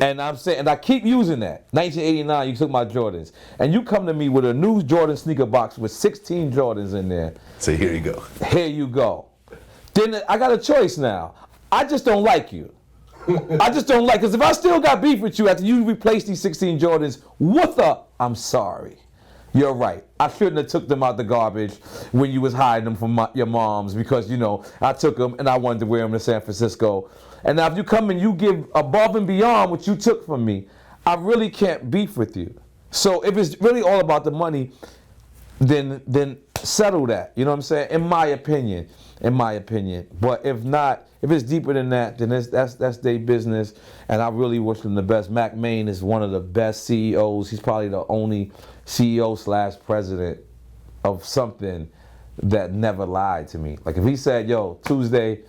S2: And I'm saying, and I keep using that. 1989, you took my Jordans. And you come to me with a new Jordan sneaker box with 16 Jordans in there.
S1: So here you go.
S2: Here you go. Then I got a choice now. I just don't like you. I just don't like, because if I still got beef with you after you replaced these 16 Jordans, I'm sorry. You're right. I shouldn't have took them out the garbage when you was hiding them from your moms, because, I took them and I wanted to wear them to San Francisco. And now if you come and you give above and beyond what you took from me, I really can't beef with you. So if it's really all about the money, then settle that. You know what I'm saying? In my opinion. But if not, if it's deeper than that, then that's their business. And I really wish them the best. Mac Main is one of the best CEOs. He's probably the only CEO/president of something that never lied to me. Like if he said, yo, Tuesday,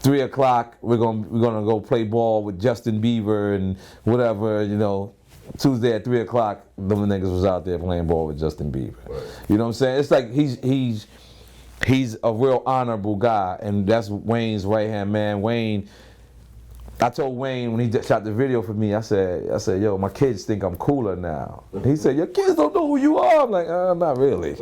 S2: 3 o'clock, we're gonna go play ball with Justin Bieber and whatever, Tuesday at 3 o'clock, them niggas was out there playing ball with Justin Bieber. Right. You know what I'm saying? It's like he's a real honorable guy, and that's Wayne's right-hand man. Wayne, I told Wayne when he shot the video for me, I said, yo, my kids think I'm cooler now. He said, your kids don't know who you are. I'm like, not really.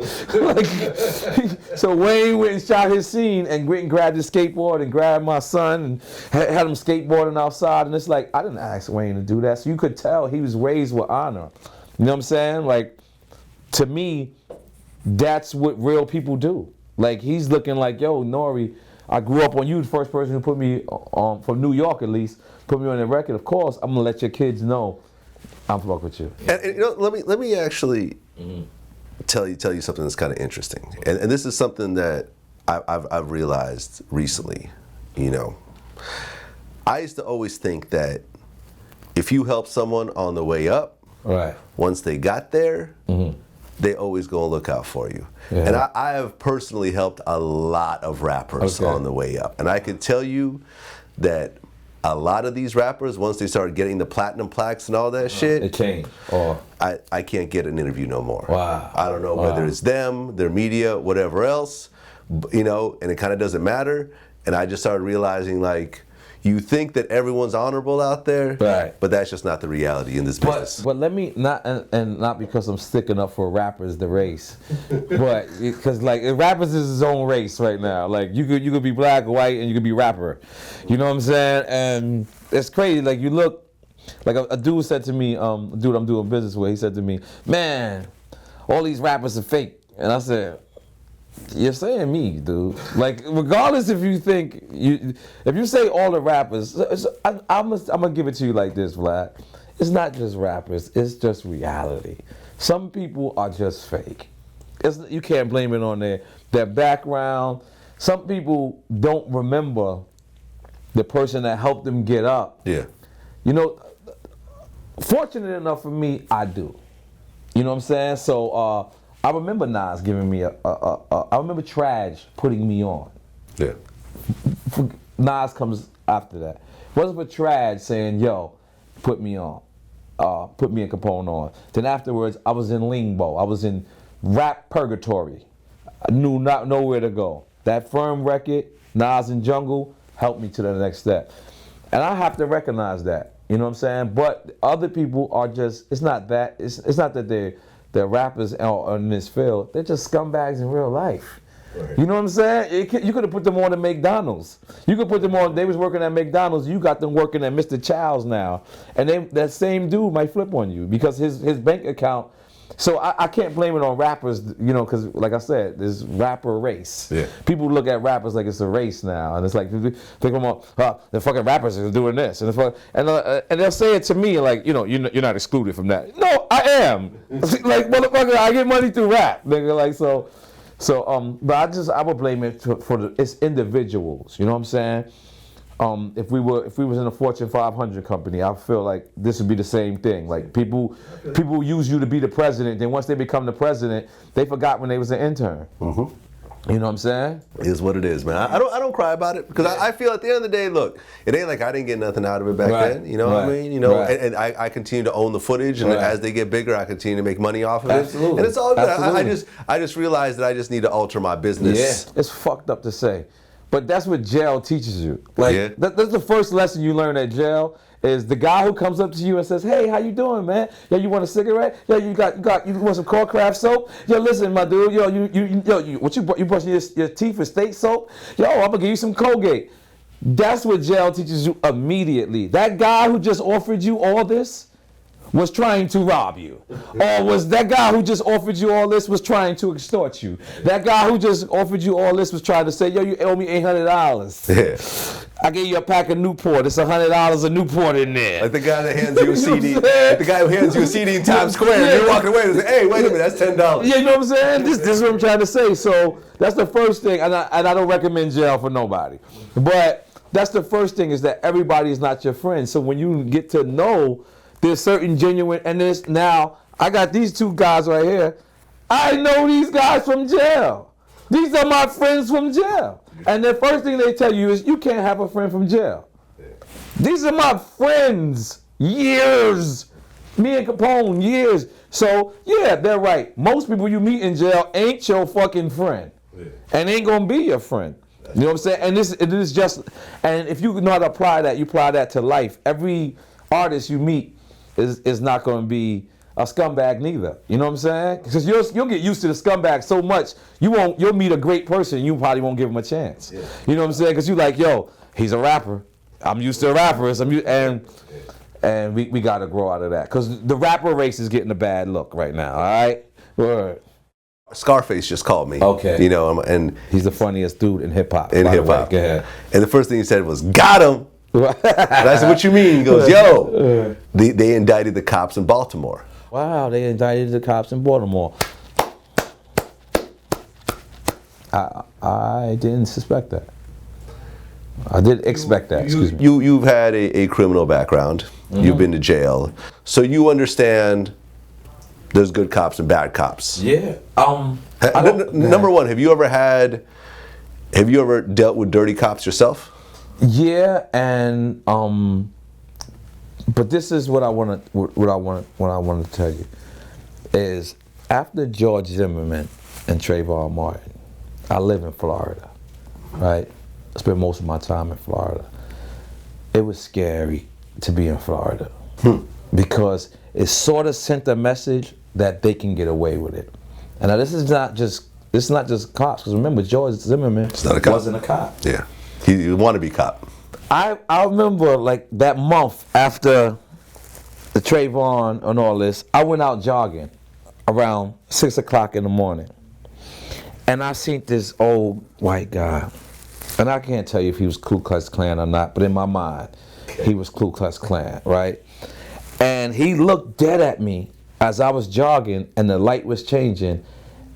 S2: So Wayne went and shot his scene and went and grabbed his skateboard and grabbed my son and had him skateboarding outside. And it's like, I didn't ask Wayne to do that. So you could tell he was raised with honor. You know what I'm saying? Like, to me, that's what real people do. Like, he's looking like, yo, N.O.R.E, I grew up on you, the first person who put me on, from New York at least, put me on the record. Of course, I'm gonna let your kids know I'm fuck with you.
S1: And let me actually tell you something that's kind of interesting. And this is something that I've realized recently. I used to always think that if you help someone on the way up,
S2: right,
S1: once they got there, they always gonna look out for you. Yeah. And I have personally helped a lot of rappers on the way up. And I can tell you that a lot of these rappers, once they started getting the platinum plaques and all that shit,
S2: it changed.
S1: I can't get an interview no more.
S2: Wow.
S1: I don't know whether it's them, their media, whatever else, you know, and it kind of doesn't matter. And I just started realizing, like, you think that everyone's honorable out there,
S2: right?
S1: But that's just not the reality in this business.
S2: But let me not, and not because I'm sticking up for rappers, the race, but because like rappers is his own race right now. Like you could be black, white, and you could be rapper. You know what I'm saying? And it's crazy. Like you look, like a dude said to me, dude I'm doing business with, he said to me, man, all these rappers are fake. And I said, you're saying me, dude. Like, regardless if you think if you say all the rappers, I'm gonna give it to you like this, Vlad. It's not just rappers. It's just reality. Some people are just fake. You can't blame it on their background. Some people don't remember the person that helped them get up.
S1: Yeah.
S2: You know, fortunate enough for me, I do. You know what I'm saying? So. I remember Nas giving me I remember Traj putting me on.
S1: Yeah.
S2: Nas comes after that. Wasn't for Traj saying, yo, put me on. Put me in Capone on. Then afterwards, I was in limbo. I was in rap purgatory. I knew nowhere to go. That Firm record, Nas and Jungle, helped me to the next step. And I have to recognize that. You know what I'm saying? But other people are just, it's not that. It's not that they're rappers in this field. They're just scumbags in real life. Right. You know what I'm saying? You could have put them on at McDonald's. You could put them on, they was working at McDonald's, you got them working at Mr. Chow's now. And that same dude might flip on you because his bank account. So I can't blame it on rappers, you know, because like I said, there's rapper race. Yeah. People look at rappers like it's a race now. And it's like, think about, the fucking rappers are doing this. And they'll say it to me like, you know, you're not excluded from that. No, I am. Like, motherfucker, I get money through rap. Nigga, like, so, but I would blame it for it's individuals. You know what I'm saying? If we was in a Fortune 500 company, I feel like this would be the same thing. Like people use you to be the president. Then once they become the president, they forgot when they was an intern. Mm-hmm. You know what I'm saying?
S1: It is what it is, man. I don't cry about it because I feel at the end of the day, look, it ain't like I didn't get nothing out of it back then. You know what I mean? You know, and I continue to own the footage, and as they get bigger, I continue to make money off of it. And it's all good. I just realized that I just need to alter my business.
S2: Yeah, it's fucked up to say. But that's what jail teaches you. Like that's the first lesson you learn at jail is the guy who comes up to you and says, "Hey, how you doing, man? Yeah, you want a cigarette? Yeah, you want some Core Craft soap? Yo, listen, my dude, yo, you brushing your teeth with state soap? Yo, I'm gonna give you some Colgate." That's what jail teaches you immediately. That guy who just offered you all this was trying to rob you. Or was that guy who just offered you all this was trying to extort you? That guy who just offered you all this was trying to say, yo, you owe me $800. Yeah. I gave you a pack of Newport. It's $100 of Newport in there.
S1: Like the guy that hands you a CD. Like the guy who hands you a CD in Times Square. And you're walking away and say, hey, wait a minute, that's $10.
S2: Yeah, you know what I'm saying? This is what I'm trying to say. So that's the first thing. And I don't recommend jail for nobody. But that's the first thing is that everybody is not your friend. So when you get to know there's certain genuine, and there's now, I got these two guys right here. I know these guys from jail. These are my friends from jail. And the first thing they tell you is you can't have a friend from jail. These are my friends. Years. Me and Capone, years. So, yeah, they're right. Most people you meet in jail ain't your fucking friend. And ain't gonna be your friend. You know what I'm saying? And it is just, and if you know how to apply that, you apply that to life. Every artist you meet is not going to be a scumbag neither. You know what I'm saying? Because you'll get used to the scumbag so much, you'll meet a great person, you probably won't give him a chance. Yeah. You know what I'm saying? Because you're like, yo, he's a rapper. I'm used to rappers. And we got to grow out of that. Because the rapper race is getting a bad look right now, all right? Word.
S1: Scarface just called me.
S2: Okay.
S1: You know, and
S2: he's the funniest dude in hip hop.
S1: In hip hop. Go ahead. And the first thing he said was, got him. And I said, what you mean? He goes, yo, they indicted the cops in Baltimore.
S2: Wow, they indicted the cops in Baltimore. I didn't suspect that. I did expect that, excuse me.
S1: You've had a criminal background. Mm-hmm. You've been to jail. So you understand there's good cops and bad cops.
S2: Yeah.
S1: Number one, have you ever dealt with dirty cops yourself?
S2: Yeah, and but this is what I want to tell you is after George Zimmerman and Trayvon Martin, I live in Florida, right? I spent most of my time in Florida. It was scary to be in Florida because it sort of sent a message that they can get away with it. And now this is not just cops, because remember George Zimmerman wasn't a cop.
S1: Yeah, he wanted to be cop.
S2: I remember like that month after the Trayvon and all this, I went out jogging around 6 o'clock in the morning. And I seen this old white guy. And I can't tell you if he was Ku Klux Klan or not, but in my mind, he was Ku Klux Klan, right? And he looked dead at me as I was jogging and the light was changing.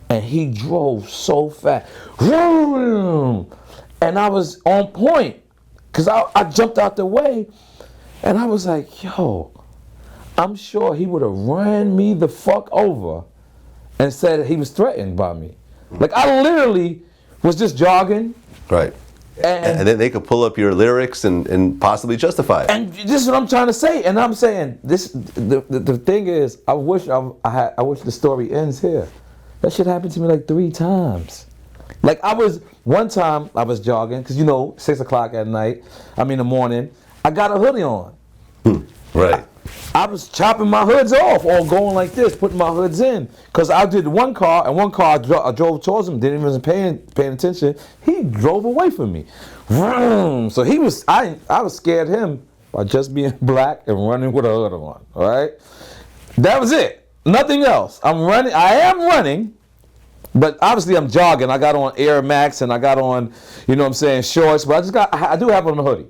S2: And he drove so fast. And I was on point. Because I jumped out the way, and I was like, yo, I'm sure he would have ran me the fuck over and said he was threatened by me. Like, I literally was just jogging.
S1: Right. And then they could pull up your lyrics and possibly justify it.
S2: And this is what I'm trying to say. And I'm saying, the thing is, I wish the story ends here. That shit happened to me like 3 times. Like one time I was jogging, because 6 o'clock at night, in the morning, I got a hoodie on.
S1: Right.
S2: I was chopping my hoods off or going like this, putting my hoods in. Because I did one car I drove towards him, didn't even paying attention. He drove away from me. So I was scared of him by just being black and running with a hood on, all right? That was it. Nothing else. I am running. But obviously I'm jogging. I got on Air Max and I got on, shorts. But I do have on a hoodie.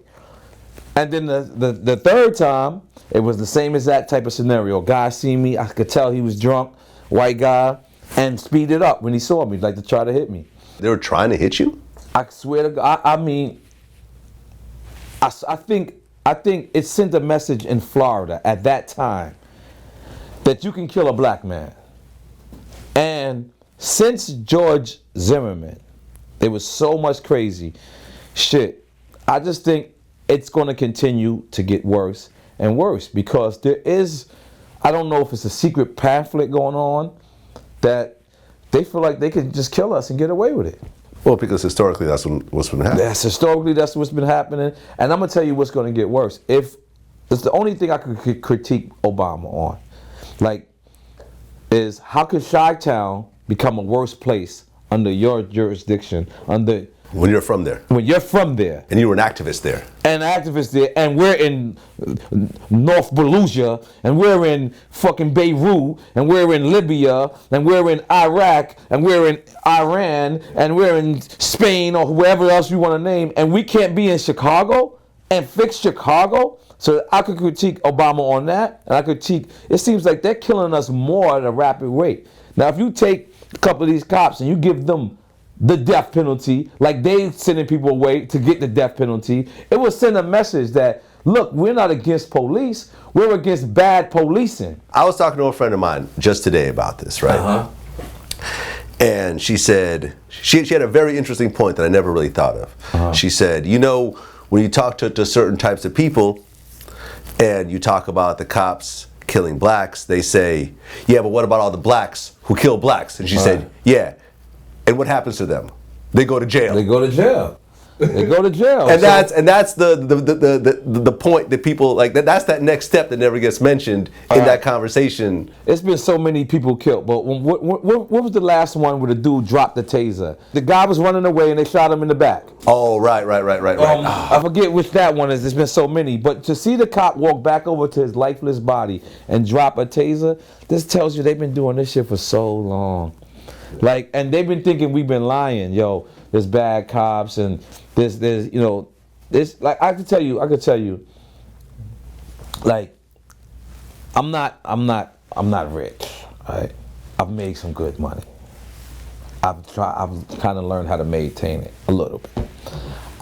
S2: And then the third time, it was the same exact type of scenario. Guy seen me. I could tell he was drunk, white guy, and speeded up when he saw me, like to try to hit me.
S1: They were trying to hit you?
S2: I swear to God. I think it sent a message in Florida at that time that you can kill a black man. And since George Zimmerman, there was so much crazy shit. I just think it's going to continue to get worse and worse because there is, I don't know if it's a secret pamphlet going on that they feel like they can just kill us and get away with it.
S1: Well, because historically that's what's been happening.
S2: That's what's been happening. And I'm going to tell you what's going to get worse. It's the only thing I could critique Obama on. Is how could Chi-Town become a worse place under your jurisdiction,
S1: when you're from there.
S2: When you're from there.
S1: And you were an activist there.
S2: And we're in North Beluga, and we're in fucking Beirut, and we're in Libya, and we're in Iraq, and we're in Iran, and we're in Spain, or whoever else you want to name, and we can't be in Chicago and fix Chicago? So I could critique Obama on that, and it seems like they're killing us more at a rapid rate. Now, if you take a couple of these cops and you give them the death penalty, like they sending people away to get the death penalty, it will send a message that, look, we're not against police, we're against bad policing.
S1: I was talking to a friend of mine just today about this, right?
S2: Uh-huh.
S1: And she said, she had a very interesting point that I never really thought of. Uh-huh. She said, when you talk to certain types of people and you talk about the cops killing blacks, they say, yeah, but what about all the blacks who kill blacks? And she said, yeah. And what happens to them? They go to jail.
S2: They go to jail.
S1: And that's the point that people like. That's that next step that never gets mentioned in that conversation.
S2: It's been so many people killed, but what was the last one where the dude dropped the taser? The guy was running away and they shot him in the back.
S1: Oh, right.
S2: I forget which that one is. There's been so many, but to see the cop walk back over to his lifeless body and drop a taser, this tells you they've been doing this shit for so long. And they've been thinking we've been lying, yo. There's bad cops and there's I could tell you, like, I'm not rich, right? I've made some good money. I've kind of learned how to maintain it a little bit.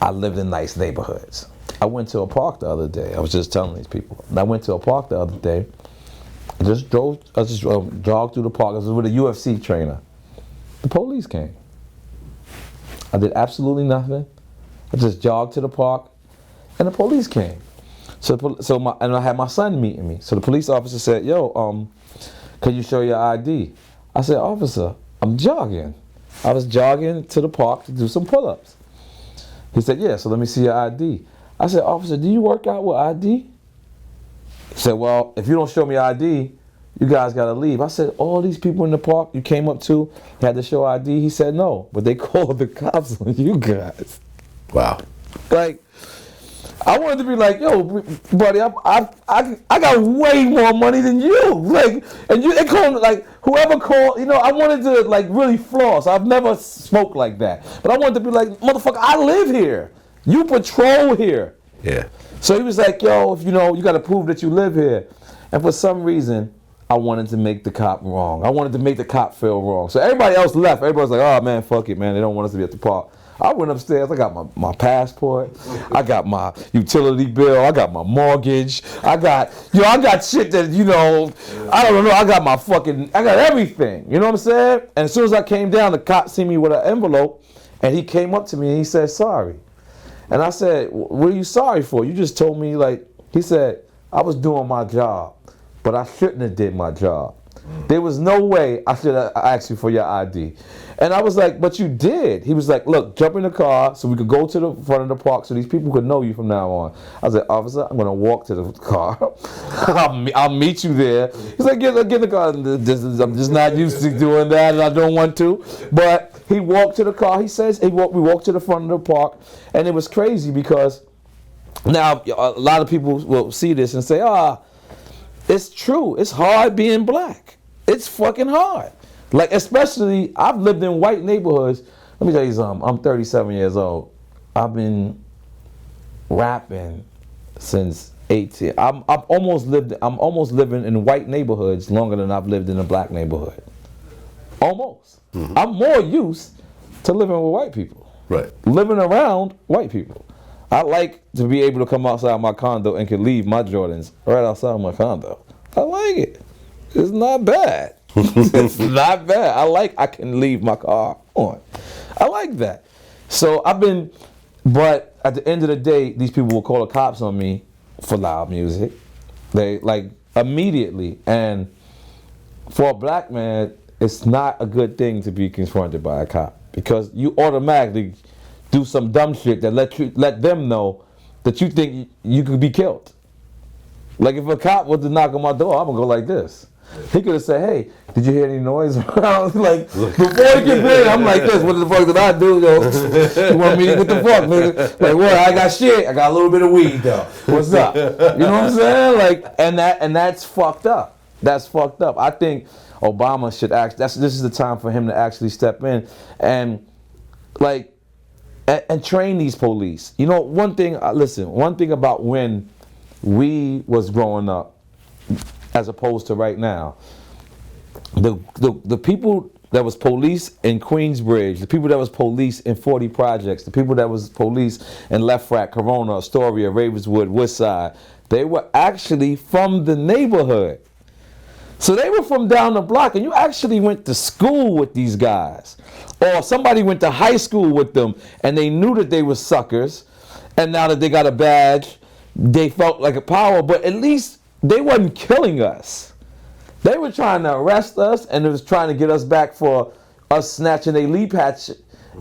S2: I lived in nice neighborhoods. I went to a park the other day. I was just telling these people. I went to a park the other day. I just jogged through the park. I was with a UFC trainer. The police came. I did absolutely nothing. I just jogged to the park. and the police came. And I had my son meeting me. So the police officer said, "Yo, can you show your ID?" I said, "Officer, I'm jogging. I was jogging to the park to do some pull-ups." He said, "Yeah, so let me see your ID." I said, "Officer, do you work out with ID?" He said, "Well, if you don't show me ID, you guys gotta leave." I said, "All these people in the park you came up to had to show ID?" He said, "No, but they called the cops on you guys."
S1: Wow.
S2: Like, I wanted to be like, "Yo, buddy, I got way more money than you." Like, and they called, like, whoever called, I wanted to, like, really floss. I've never spoke like that. But I wanted to be like, "Motherfucker, I live here. You patrol here."
S1: Yeah.
S2: So he was like, "Yo, if you got to prove that you live here." And for some reason, I wanted to make the cop wrong. I wanted to make the cop feel wrong. So everybody else left. Everybody was like, "Oh, man, fuck it, man. They don't want us to be at the park." I went upstairs. I got my passport. I got my utility bill. I got my mortgage. I got shit that, I don't know. I got everything. You know what I'm saying? And as soon as I came down, the cop seen me with an envelope, and he came up to me and he said, "Sorry." And I said, "What are you sorry for? You just told me," he said, "I was doing my job, but I shouldn't have did my job. There was no way I should have asked you for your ID." And I was like, "But you did." He was like, "Look, jump in the car so we could go to the front of the park so these people could know you from now on." I said, "Officer, I'm going to walk to the car. I'll meet you there." He's like, get in the car. I'm just not used to doing that, and I don't want to. But he walked to the car. He says, we walked to the front of the park. And it was crazy because now a lot of people will see this and say, it's true. It's hard being black. It's fucking hard. Like, especially, I've lived in white neighborhoods. Let me tell you something. I'm 37 years old. I've been rapping since 18. I'm almost living in white neighborhoods longer than I've lived in a black neighborhood. Almost. Mm-hmm. I'm more used to living with white people.
S1: Right.
S2: Living around white people. I like to be able to come outside my condo and can leave my Jordans right outside my condo. I like it. It's not bad. It's not bad. I can leave my car on. I like that. So but at the end of the day, these people will call the cops on me for loud music. They, immediately. And for a black man, it's not a good thing to be confronted by a cop because you automatically do some dumb shit that let them know that you think you could be killed. Like, if a cop was to knock on my door, I'm gonna go like this. He could have said, "Hey, did you hear any noise around?" Like, before he get in, I'm like this. "What the fuck did I do, yo? You want me to what the fuck, nigga?" Like, "What? I got shit. I got a little bit of weed, though. What's up?" You know what I'm saying? Like, and that's fucked up. That's fucked up. I think Obama should this is the time for him to actually step in and and train these police. One thing about when we was growing up as opposed to right now, the people that was police in Queensbridge, the people that was police in 40 Projects, the people that was police in Left Rack, Corona, Astoria, Ravenswood, Woodside, they were actually from the neighborhood. So they were from down the block, and you actually went to school with these guys. Or somebody went to high school with them, and they knew that they were suckers, and now that they got a badge, they felt like a power, but at least they wasn't killing us. They were trying to arrest us, and it was trying to get us back for us snatching a leaf hatch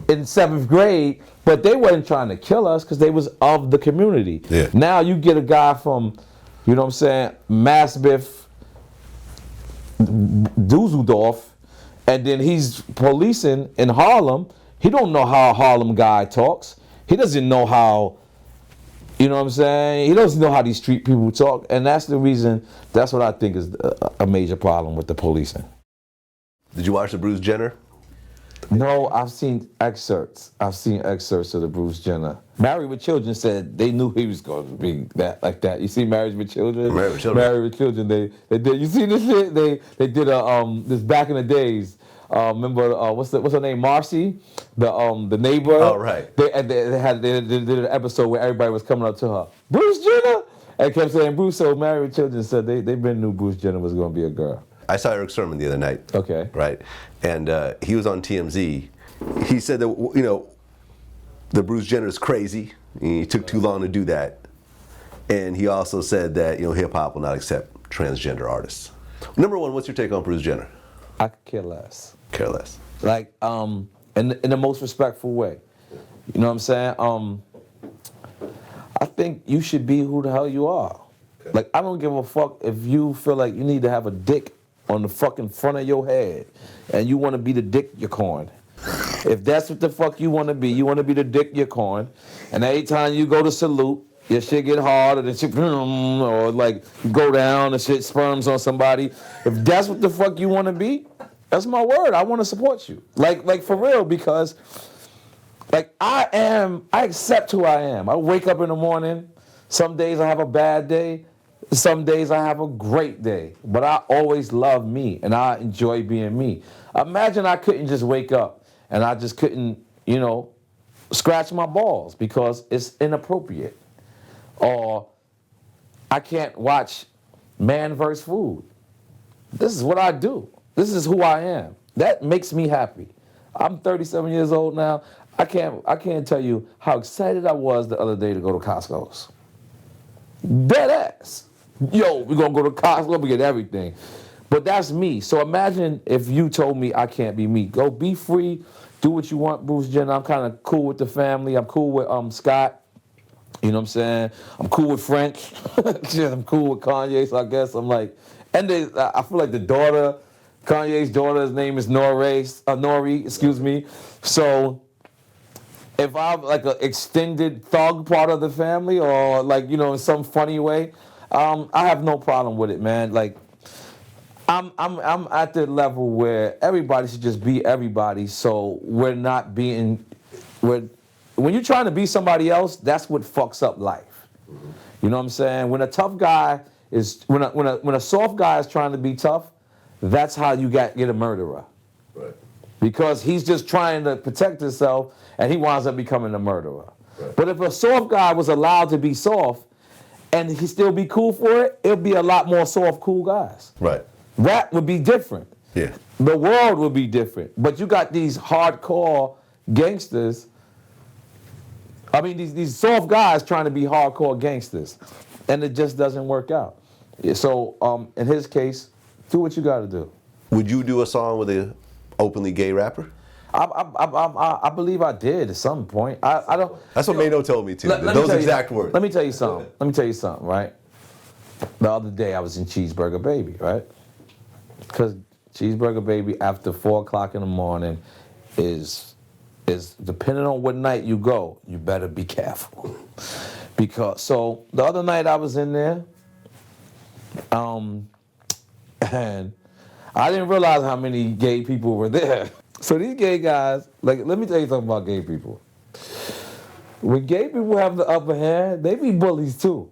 S2: in 7th grade, but they wasn't trying to kill us because they was of the community.
S1: Yeah.
S2: Now you get a guy from, Maasbiff, Dusseldorf, and then he's policing in Harlem. He don't know how a Harlem guy talks. He doesn't know how, he doesn't know how these street people talk, and that's what I think is a major problem with the policing.
S1: Did you watch the Bruce Jenner?
S2: No, I've seen excerpts. of the Bruce Jenner. Married with Children said they knew he was going to be like that. You see Married with Children?
S1: Married with Children.
S2: Married with Children. They did. You see this shit? They did this back in the days. Remember what's her name? Marcy, the neighbor.
S1: Oh, right.
S2: They did an episode where everybody was coming up to her, "Bruce Jenner," and kept saying Bruce. So Married with Children said they been knew Bruce Jenner was going to be a girl.
S1: I saw Eric Sermon the other night.
S2: Okay.
S1: Right, and he was on TMZ. He said that the Bruce Jenner's crazy. He took too long to do that. And he also said that, hip hop will not accept transgender artists. Number one, what's your take on Bruce Jenner?
S2: I could care less.
S1: Care less.
S2: Like, in the most respectful way. You know what I'm saying? I think you should be who the hell you are. Okay. Like, I don't give a fuck if you feel like you need to have a dick on the fucking front of your head and you want to be the dick unicorn. If that's what the fuck you want to be the dick unicorn, and every time you go to salute, your shit get hard, or the shit, or like you go down and shit sperms on somebody. If that's what the fuck you want to be, that's my word. I want to support you, like for real, because like I accept who I am. I wake up in the morning. Some days I have a bad day. Some days I have a great day. But I always love me, and I enjoy being me. Imagine I couldn't just wake up and I just couldn't, scratch my balls because it's inappropriate. Or I can't watch Man vs. Food. This is what I do. This is who I am. That makes me happy. I'm 37 years old now. I can't tell you how excited I was the other day to go to Costco's. Dead ass. Yo, we're gonna go to Costco, we get everything. But that's me. So imagine if you told me I can't be me. Go be free, do what you want, Bruce Jenner. I'm kind of cool with the family. I'm cool with Scott. You know what I'm saying? I'm cool with French. I'm cool with Kanye, so I guess I'm like, and I feel like the daughter, Kanye's daughter's name is N.O.R.E, excuse me. So if I'm like an extended thug part of the family, or like, in some funny way, I have no problem with it, man. Like, I'm at the level where everybody should just be everybody, so we're not being, when you're trying to be somebody else, that's what fucks up life. You know what I'm saying? When a tough guy is, when a soft guy is trying to be tough, that's how you get a murderer. Right. Because he's just trying to protect himself, and he winds up becoming a murderer. Right. But if a soft guy was allowed to be soft, and he still be cool for it, it'll be a lot more soft, cool guys. Right. That would be different. Yeah. The world would be different. But you got these hardcore gangsters. I mean, these soft guys trying to be hardcore gangsters, and it just doesn't work out. So, in his case, do what you got to do.
S1: Would you do a song with an openly gay rapper?
S2: I believe I did at some point. I don't.
S1: That's what Mano told me too. Those exact words.
S2: Let me tell you something. Right. The other day I was in Cheeseburger Baby, right? Because Cheeseburger Baby after 4 o'clock in the morning is depending on what night you go, you better be careful. Because so the other night I was in there, and I didn't realize how many gay people were there. So these gay guys, like, let me tell you something about gay people. When gay people have the upper hand, they be bullies too.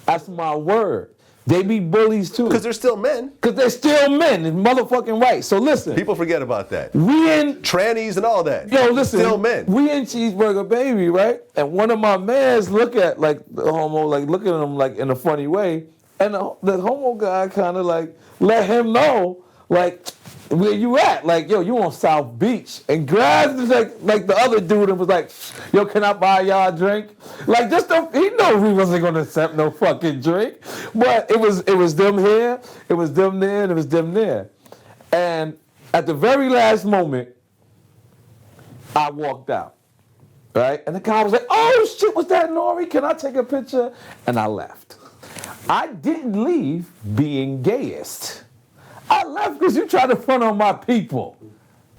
S2: That's my word. They be bullies too.
S1: Because they're still men.
S2: Because they're still men, and motherfucking right. So listen.
S1: People forget about that.
S2: We in
S1: trannies and all that.
S2: Yo, listen.
S1: Still men.
S2: We in Cheeseburger Baby, right? And one of my mans look at like the homo, like looking at him like in a funny way, and the homo guy kind of like let him know, like, where you at? Like, yo, you on South Beach. And grabs like the other dude and was like, yo, can I buy y'all a drink? Like, he know he wasn't gonna accept no fucking drink. But it was them here, it was them there, and it was them there. And at the very last moment, I walked out. Right? And the guy was like, oh shit, was that N.O.R.E? Can I take a picture? And I left. I didn't leave being gayest. I left because you tried to front on my people.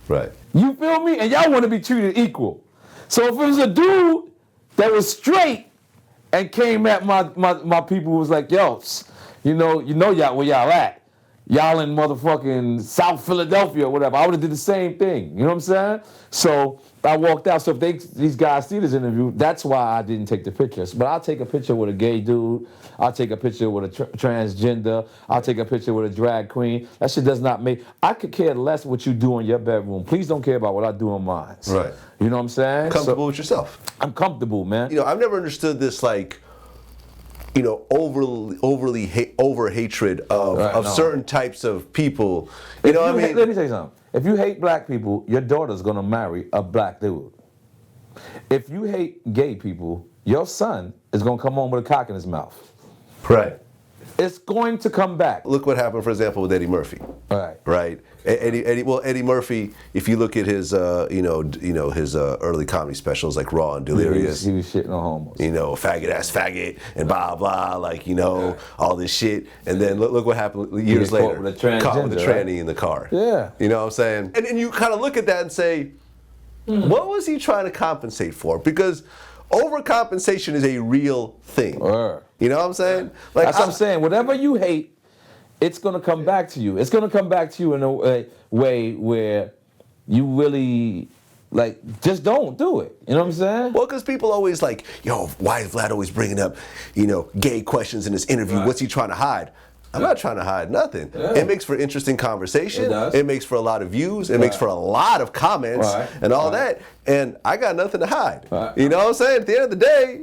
S2: Right. You feel me? And y'all want to be treated equal. So if it was a dude that was straight and came at my people who was like, yo, you know y'all where y'all at. Y'all in motherfucking South Philadelphia or whatever. I would have did the same thing. You know what I'm saying? So I walked out. So if these guys see this interview, that's why I didn't take the pictures. But I'll take a picture with a gay dude. I'll take a picture with a transgender. I'll take a picture with a drag queen. That shit does not make... I could care less what you do in your bedroom. Please don't care about what I do in mine. Right. You know what I'm saying?
S1: Comfortable with yourself.
S2: I'm comfortable, man.
S1: I've never understood this, like, over hatred of certain types of people. You know what I mean?
S2: Let me tell you something. If you hate black people, your daughter's gonna marry a black dude. If you hate gay people, your son is going to come home with a cock in his mouth.
S1: Right.
S2: It's going to come back.
S1: Look what happened, for example, with Eddie Murphy. Right. Eddie Murphy. If you look at his, his early comedy specials like Raw and Delirious,
S2: he was shitting on homos.
S1: Faggot ass faggot and blah blah, all this shit. And then look what happened years later. Caught with a tranny in the car.
S2: Yeah.
S1: You know what I'm saying? And you kind of look at that and say, what was he trying to compensate for? Because overcompensation is a real thing. You know what I'm saying?
S2: That's what I'm saying. Whatever you hate, it's going to come back to you. It's going to come back to you in a way where you really, just don't do it. You know what I'm saying?
S1: Well, because people always why is Vlad always bringing up, gay questions in this interview? What's he trying to hide? I'm not trying to hide nothing. Yeah. It makes for interesting conversation. It makes for a lot of views. It makes for a lot of comments and all that. And I got nothing to hide. You know what I'm saying? At the end of the day,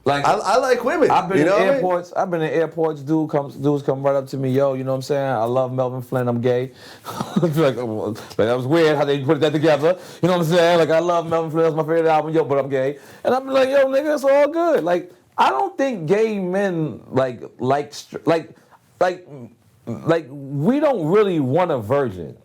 S1: I like women.
S2: I've been in airports. I've been in airports. Dudes come right up to me, yo. You know what I'm saying? I love Melvin Flynn. I'm gay. That was weird how they put that together. You know what I'm saying? I love Melvin Flynn. That's my favorite album. Yo, but I'm gay. And I'm like, yo, nigga, it's all good. I don't think gay men we don't really want a virgin.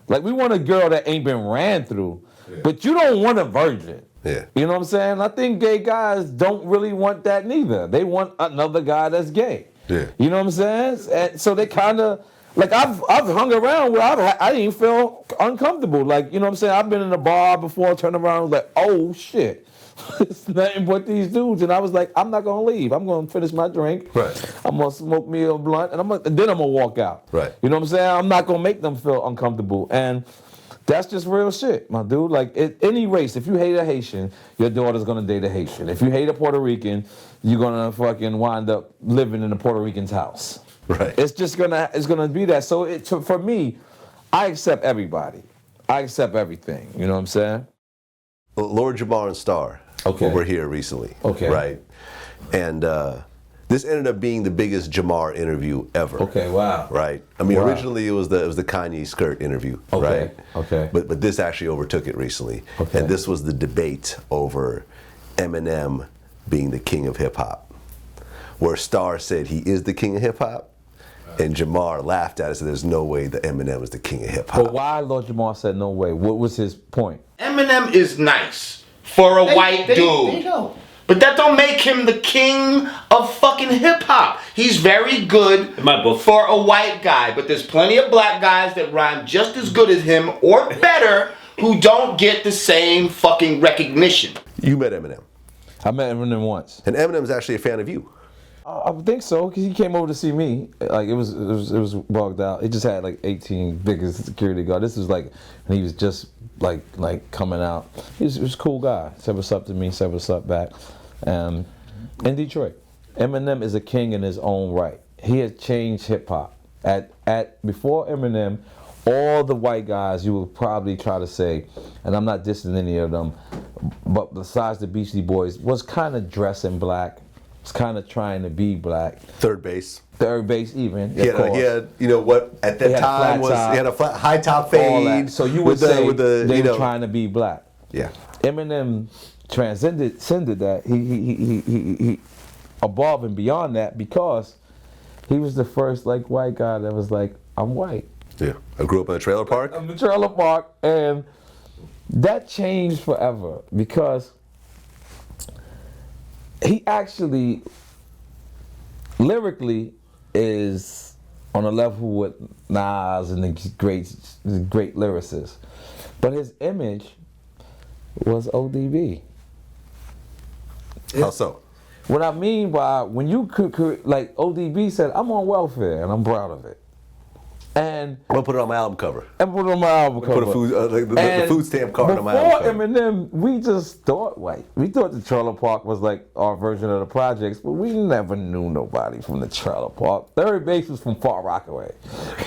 S2: We want a girl that ain't been ran through, but you don't want a virgin.
S1: Yeah.
S2: You know what I'm saying? I think gay guys don't really want that neither. They want another guy that's gay.
S1: Yeah.
S2: You know what I'm saying? And so they kind of I've hung around where I didn't feel uncomfortable. You know what I'm saying? I've been in a bar before, turned around, oh shit. It's nothing but these dudes, and I was like, I'm not gonna leave. I'm gonna finish my drink.
S1: Right.
S2: I'm gonna smoke me a blunt, and then I'm gonna walk out.
S1: Right.
S2: You know what I'm saying? I'm not gonna make them feel uncomfortable, and that's just real shit, my dude. Any race, if you hate a Haitian, your daughter's gonna date a Haitian. If you hate a Puerto Rican, you're gonna fucking wind up living in a Puerto Rican's house.
S1: Right.
S2: It's gonna be that. So for me, I accept everybody. I accept everything. You know what I'm saying?
S1: Lord Jamar and Star were here recently.
S2: Okay.
S1: Right. And this ended up being the biggest Jamar interview ever.
S2: Okay, wow.
S1: Right. I mean, originally it was the Kanye skirt interview.
S2: Okay.
S1: Right.
S2: Okay.
S1: But this actually overtook it recently.
S2: Okay.
S1: And this was the debate over Eminem being the king of hip hop, where Star said he is the king of hip hop. And Jamar laughed at it and said, there's no way that Eminem is the king of hip hop.
S2: But why Lord Jamar said no way? What was his point?
S3: Eminem is nice for a white dude. But that don't make him the king of fucking hip hop. He's very good for a white guy. But there's plenty of black guys that rhyme just as good as him or better who don't get the same fucking recognition.
S1: You met Eminem.
S2: I met Eminem once.
S1: And Eminem's actually a fan of you.
S2: I think so, because he came over to see me. It was bugged out. He just had 18 biggest security guard. This was when he was just coming out. He was a cool guy. Said what's up to me, said what's up back. In Detroit, Eminem is a king in his own right. He has changed hip hop. Before Eminem, all the white guys you would probably try to say, and I'm not dissing any of them, but besides the Beastie Boys, was kind of dressing black. Was kind of trying to be black.
S1: Third base
S2: even.
S1: He had at that time he had a flat, high top fade.
S2: So you would say they were trying to be black.
S1: Yeah.
S2: Eminem transcended that. He above and beyond that because he was the first white guy that was I'm white.
S1: Yeah. I grew up in a trailer park.
S2: In the trailer park, and that changed forever because he actually, lyrically, is on a level with Nas and the great lyricists. But his image was ODB.
S1: How so?
S2: What I mean by, when you could ODB said, I'm on welfare and I'm proud of it. And
S1: I'm gonna put it on my album cover.
S2: And put it on my album cover.
S1: Put a food, the food stamp card on my album cover.
S2: Before Eminem, we just thought white. We thought the trailer park was our version of the projects, but we never knew nobody from the trailer park. Third Base was from Far Rockaway.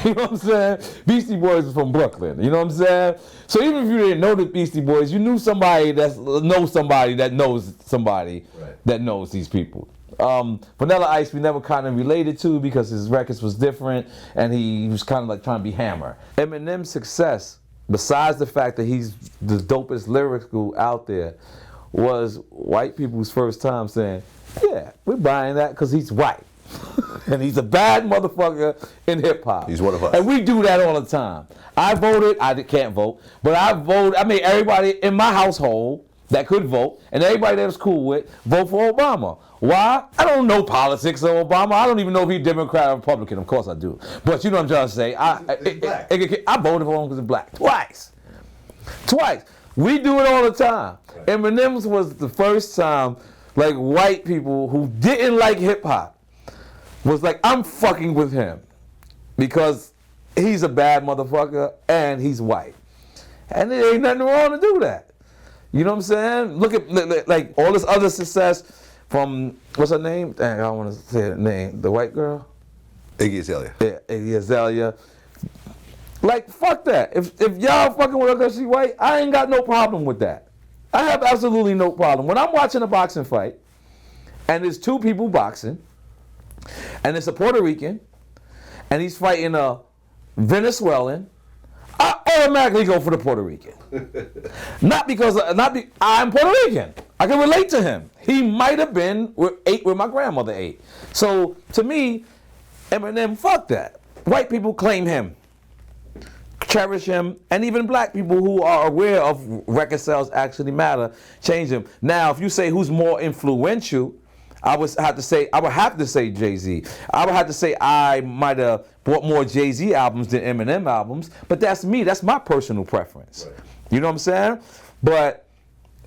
S2: You know what I'm saying? Beastie Boys was from Brooklyn. You know what I'm saying? So even if you didn't know the Beastie Boys, you knew somebody that knows somebody that knows somebody that knows these people. Vanilla Ice we never kind of related to because his records was different and he was kind of trying to be Hammer. Eminem's success, besides the fact that he's the dopest lyrical out there, was white people's first time saying, yeah, we're buying that because he's white. And he's a bad motherfucker in hip hop.
S1: He's one of us.
S2: And we do that all the time. I voted, I can't vote, but I voted, I made everybody in my household that could vote, and everybody that was cool with, vote for Obama. Why? I don't know politics of Obama. I don't even know if he's Democrat or Republican. Of course I do. But you know what I'm trying to say. I voted for him because he's black. Twice. We do it all the time. Right. Eminem's was the first time, like, white people who didn't like hip hop was like, I'm fucking with him because he's a bad motherfucker and he's white. And there ain't nothing wrong to do that. You know what I'm saying? Look at like all this other success from, what's her name? Dang, I don't want to say her name. The white girl?
S1: Iggy Azalea.
S2: Yeah, Iggy Azalea. Like, fuck that. If y'all fucking with her because she's white, I ain't got no problem with that. I have absolutely no problem. When I'm watching a boxing fight, and there's two people boxing, and it's a Puerto Rican, and he's fighting a Venezuelan, I automatically go for the Puerto Rican. I'm Puerto Rican. I can relate to him. He might have been ate where my grandmother ate. So to me, Eminem, fuck that. White people claim him, cherish him, and even black people who are aware of record sales actually matter, change him. Now, if you say who's more influential, I would have to say Jay-Z. I would have to say I might have bought more Jay-Z albums than Eminem albums, but that's me. That's my personal preference. Right. You know what I'm saying? But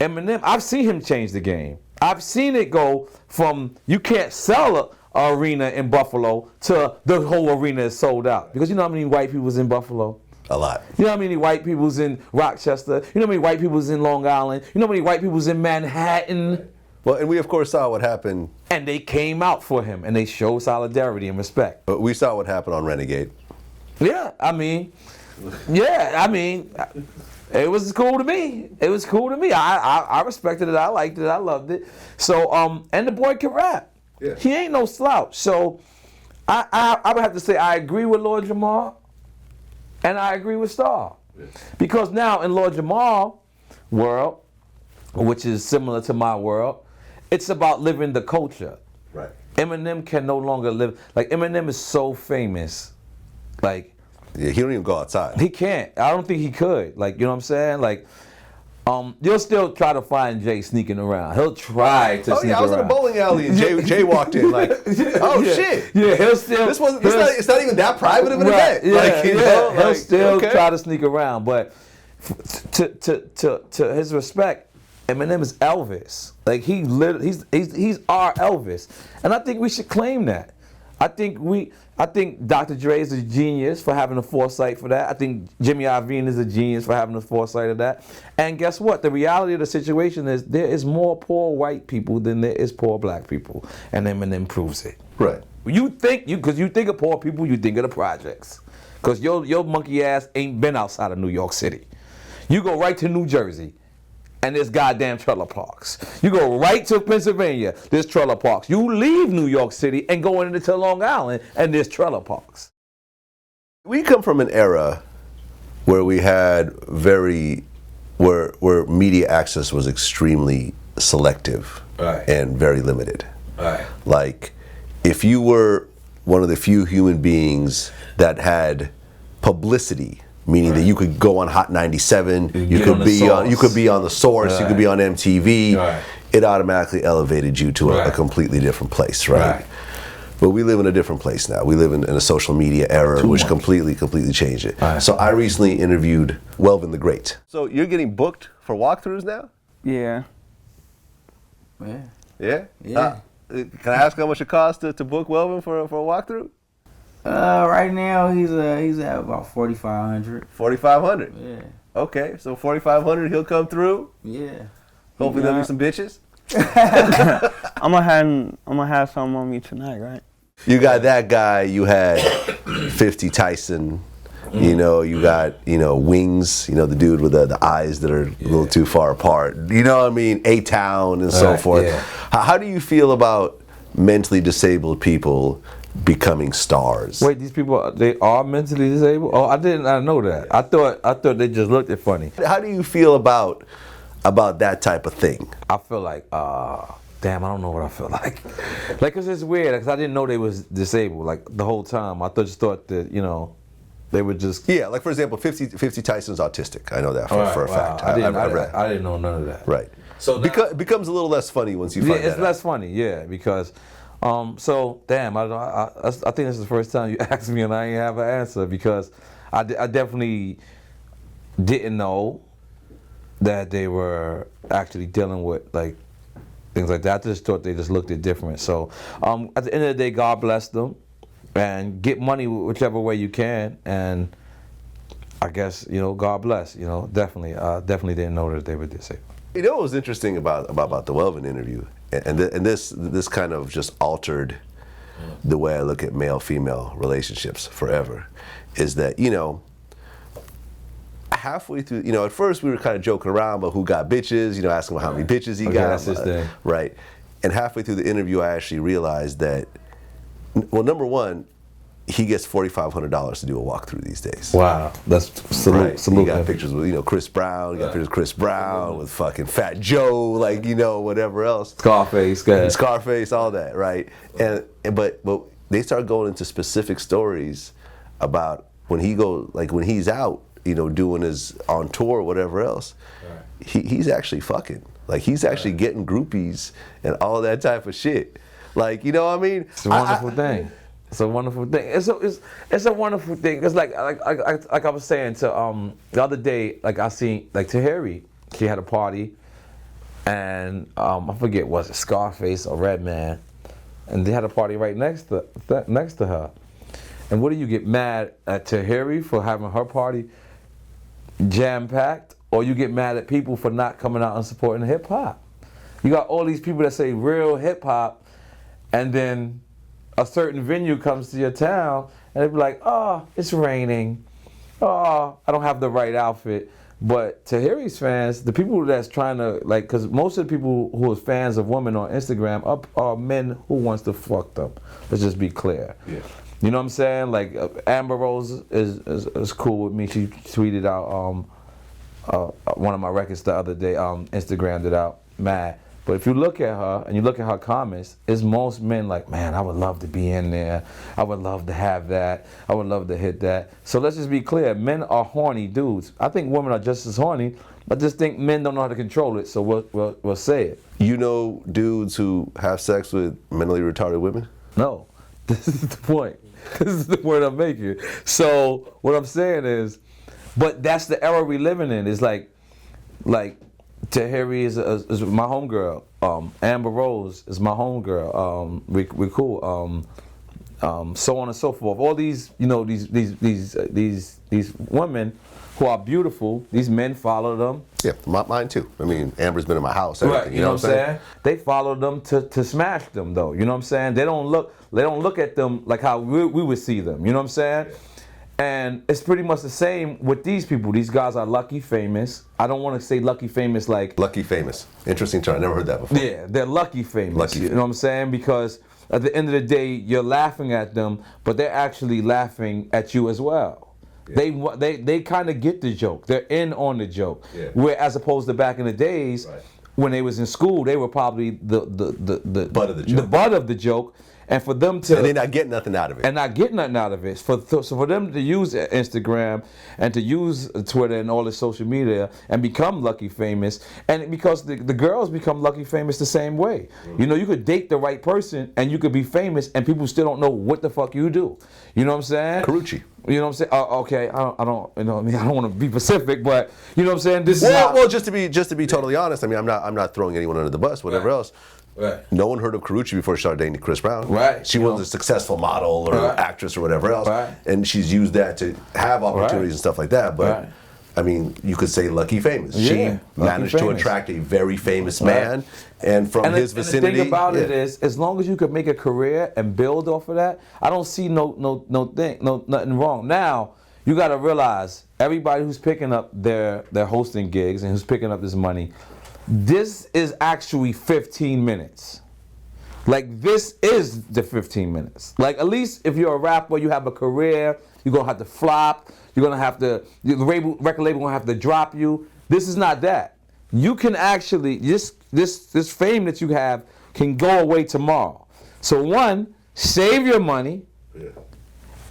S2: Eminem, I've seen him change the game. I've seen it go from you can't sell an arena in Buffalo to the whole arena is sold out. Because you know how many white people's in Buffalo?
S1: A lot.
S2: You know how many white people's in Rochester? You know how many white people's in Long Island? You know how many white people's in Manhattan?
S1: Well, and we of course saw what happened.
S2: And they came out for him, and they showed solidarity and respect.
S1: But we saw what happened on Renegade.
S2: Yeah, I mean, it was cool to me. It was cool to me. I respected it. I liked it. I loved it. So, and the boy can rap. Yeah. He ain't no slouch. So, I would have to say I agree with Lord Jamar, and I agree with Star, yeah. Because now in Lord Jamar's world, which is similar to my world, it's about living the culture. Right. Eminem can no longer live. Like, Eminem is so famous. Like,
S1: yeah, he don't even go outside.
S2: He can't. I don't think he could. Like, you know what I'm saying? Like, you'll still try to find Jay sneaking around. He'll try to sneak around.
S1: I was in a bowling alley and Jay walked in like, oh
S2: yeah.
S1: Shit.
S2: Yeah, he'll still.
S1: It's not even that private of an event.
S2: Yeah,
S1: like,
S2: he'll still try to sneak around. But to his respect, Eminem is Elvis. Like, he's our Elvis, and I think we should claim that. I think Dr. Dre is a genius for having the foresight for that. I think Jimmy Iovine is a genius for having the foresight of that. And guess what? The reality of the situation is there is more poor white people than there is poor black people, and Eminem proves it.
S1: Right.
S2: Because you think of poor people, you think of the projects. Because your monkey ass ain't been outside of New York City. You go right to New Jersey, and there's goddamn trailer parks. You go right to Pennsylvania, there's trailer parks. You leave New York City and go into Long Island, and there's trailer parks.
S1: We come from an era where we had where media access was extremely selective, right, and very limited. Right. Like, if you were one of the few human beings that had publicity, meaning that you could go on Hot 97, you could be on The Source, you could be on MTV. Right. It automatically elevated you to a completely different place, right? But we live in a different place now. We live in a social media era, which completely changed it. Right. So I recently interviewed Welvin the Great. So you're getting booked for walkthroughs now?
S4: Yeah.
S1: Yeah? Yeah. Can I ask how much it costs to book Welvin for a walkthrough?
S4: Right now he's at about 4,500.
S1: 4,500.
S4: Yeah.
S1: Okay, so 4,500, he'll come through.
S4: Yeah.
S1: Hopefully there'll be some bitches.
S4: I'm gonna have some on me tonight, right?
S1: You got that guy. You had 50 Tyson. You know, you got Wings. You know, the dude with the eyes that are a little too far apart. You know what I mean? A-Town and so forth. Yeah. How do you feel about mentally disabled people becoming stars?
S2: Wait, these people, they are mentally disabled? Oh, I know that. I thought they just looked at funny.
S1: How do you feel about about that type of thing?
S2: I feel like, damn, I don't know what I feel like. Like, cause it's weird, cause I didn't know they was disabled. Like the whole time, I just thought that they were just.
S1: Yeah, like for example, 50 Tyson's autistic. I know that for a fact.
S2: I didn't know none of that.
S1: Right.
S2: So
S1: it becomes a little less funny once you find that out.
S2: It's less funny, yeah, because. So damn, I think this is the first time you asked me and I ain't have an answer because I definitely didn't know that they were actually dealing with like things like that. I just thought they just looked at different. So at the end of the day, God bless them and get money whichever way you can. And I guess God bless. Definitely didn't know that they were disabled.
S1: What was interesting about the Welvin interview, and this kind of just altered the way I look at male-female relationships forever, is that halfway through, at first we were kind of joking around about who got bitches, asking him how many bitches he got.
S2: That's his thing.
S1: Right. And halfway through the interview, I actually realized that, well, number one, he gets $4,500 to do a walkthrough these days.
S2: Wow, that's salute.
S1: Right.
S2: Salute.
S1: He got pictures with Chris Brown. He got pictures of Chris Brown with fucking Fat Joe, like whatever else.
S2: Scarface,
S1: all that, right? And but they start going into specific stories about when he's out, doing his on tour or whatever else. Right. He's actually fucking. Like he's actually getting groupies and all that type of shit. Like what I mean?
S2: It's a wonderful thing. It's a wonderful thing. It's a wonderful thing. It's like I was saying to the other day, like I seen like Tahiri, she had a party, and I forget was it Scarface or Redman, and they had a party right next to her. And what do you get mad at Tahiri for having her party jam packed, or you get mad at people for not coming out and supporting hip hop? You got all these people that say real hip hop, and then a certain venue comes to your town and they be like, oh, it's raining. Oh, I don't have the right outfit. But Tahiri's fans, the people that's trying to, like, because most of the people who are fans of women on Instagram are men who wants to fuck them. Let's just be clear. Yeah. You know what I'm saying? Like, Amber Rose is cool with me. She tweeted out one of my records the other day, Instagrammed it out, mad. But if you look at her and you look at her comments, it's most men like, man, I would love to be in there. I would love to have that. I would love to hit that. So let's just be clear. Men are horny dudes. I think women are just as horny. I just think men don't know how to control it. So we'll say it.
S1: You know dudes who have sex with mentally retarded women?
S2: No. This is the point. This is the point I'm making. So what I'm saying is, but that's the era we living in. It's like Tahiri is my homegirl. Amber Rose is my homegirl. We cool. So on and so forth. All these, these women who are beautiful. These men follow them.
S1: Yeah, mine too. I mean, Amber's been in my house.
S2: Right. You know what I'm saying? They follow them to smash them, though. You know what I'm saying? They don't look at them like how we would see them. You know what I'm saying? And it's pretty much the same with these people. These guys are lucky famous. I don't want to say lucky famous like...
S1: Lucky famous. Interesting term. I never heard that before.
S2: Yeah, they're lucky famous. You know what I'm saying? Because at the end of the day, you're laughing at them, but they're actually laughing at you as well. Yeah. They kind of get the joke. They're in on the joke. Yeah. Where as opposed to back in the days, when they was in school, they were probably the
S1: butt of the joke.
S2: The butt of the joke. And for them to...
S1: And they not get nothing out of it.
S2: And not get nothing out of it. So for them to use Instagram and to use Twitter and all the social media and become lucky famous, and because the girls become lucky famous the same way. Mm-hmm. You could date the right person and you could be famous and people still don't know what the fuck you do. You know what I'm saying?
S1: Carucci.
S2: You know what I'm saying? Okay, I don't want to be specific, but you know what I'm saying?
S1: Well, just to be totally honest, I mean, I'm not throwing anyone under the bus, whatever else. Right. No one heard of Carucci before she started dating Chris Brown.
S2: Right.
S1: She wasn't a successful model or actress or whatever else. Right. And she's used that to have opportunities and stuff like that. But I mean, you could say lucky famous. Yeah, she managed to attract a very famous man, and from his vicinity.
S2: And the thing about it is, as long as you could make a career and build off of that, I don't see nothing wrong. Now, you got to realize everybody who's picking up their hosting gigs and who's picking up this money. This is actually 15 minutes. Like, this is the 15 minutes. Like, at least if you're a rapper, you have a career, you're going to have to flop, you're going to have to, the record label going to have to drop you. This is not that. you can actually, this fame that you have can go away tomorrow. So one, save your money,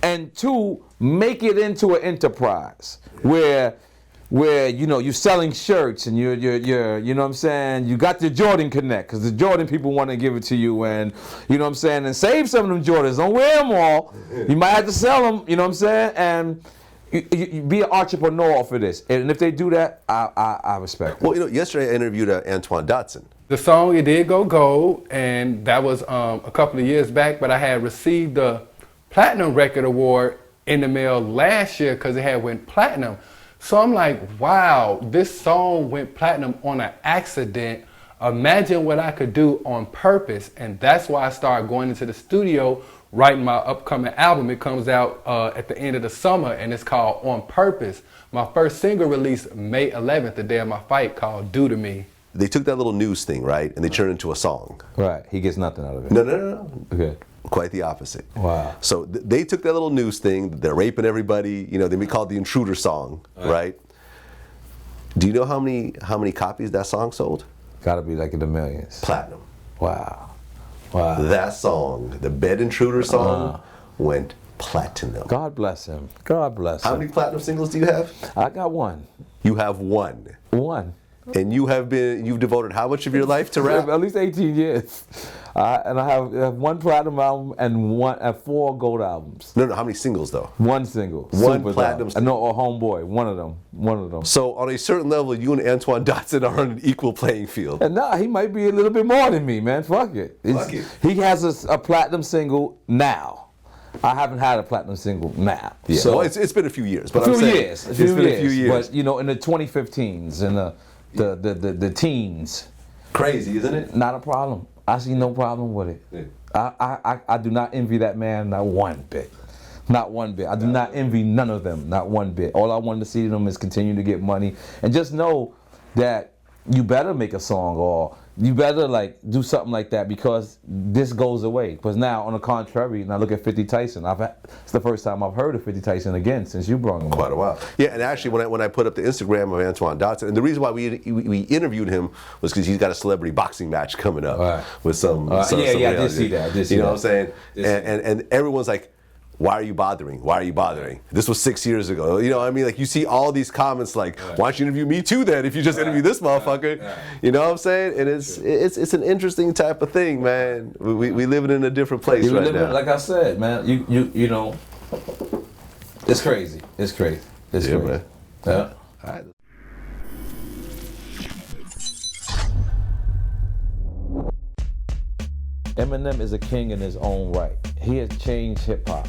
S2: and two, make it into an enterprise where you're selling shirts and you're you know what I'm saying, you got the Jordan Connect because the Jordan people want to give it to you, and you know what I'm saying, and save some of them Jordans. Don't wear them all. You might have to sell them. You know what I'm saying, and you be an entrepreneur for this. And if they do that, I respect it.
S1: Well, yesterday I interviewed Antoine Dotson.
S5: The song, it did go gold, and that was a couple of years back, but I had received the Platinum Record Award in the mail last year because it had went platinum. So I'm like, wow, this song went platinum on an accident. Imagine what I could do on purpose. And that's why I started going into the studio, writing my upcoming album. It comes out at the end of the summer, and it's called On Purpose. My first single released May 11th, the day of my fight, called Do To Me.
S1: They took that little news thing, right, and they turned it into a song.
S2: Right, he gets nothing out of it.
S1: No.
S2: Okay.
S1: Quite the opposite.
S2: Wow.
S1: So they took that little news thing, they're raping everybody, they may call it the Intruder song, right? Do you know how many copies that song sold?
S2: Gotta be like in the millions.
S1: Platinum.
S2: Wow.
S1: That song, the Bed Intruder song, went platinum.
S2: God bless him. God bless him.
S1: How many platinum singles do you have?
S2: I got one.
S1: You have one.
S2: One.
S1: And you've devoted how much of your life to rap?
S2: At least 18 years. And I have one platinum album and 4 gold albums.
S1: No, how many singles though?
S2: One single.
S1: One platinum single.
S2: No, a Homeboy. One of them.
S1: So on a certain level, you and Antoine Dotson are on an equal playing field.
S2: And he might be a little bit more than me, man. Fuck it. He has a platinum single now. I haven't had a platinum single now.
S1: Yeah.
S2: So
S1: well, it's been a few years. But
S2: a few years.
S1: It's been a few years.
S2: But in the 2015s and the teens.
S1: Crazy, isn't it?
S2: Not a problem. I see no problem with it. Yeah. I do not envy that man not one bit. Not one bit. I do not envy none of them, not one bit. All I want to see them is continue to get money and just know that you better make a song or you better do something like that because this goes away. Because now, on the contrary, now look at 50 Tyson. It's the first time I've heard of 50 Tyson again since you brought him.
S1: Quite a while. Yeah, and actually, when I put up the Instagram of Antoine Dotson, and the reason why we interviewed him was because he's got a celebrity boxing match coming up with some.
S2: I did see that.
S1: You know what I'm saying? And everyone's like, why are you bothering? Why are you bothering? This was 6 years ago. You know what I mean? You see all these comments why don't you interview me too then if you just interview this motherfucker? You know what I'm saying? And it's an interesting type of thing, man. We living in a different place right now.
S2: Like I said, man, you know, it's crazy. It's crazy. It's crazy. Man. Yeah. All right. Eminem is a king in his own right. He has changed hip hop.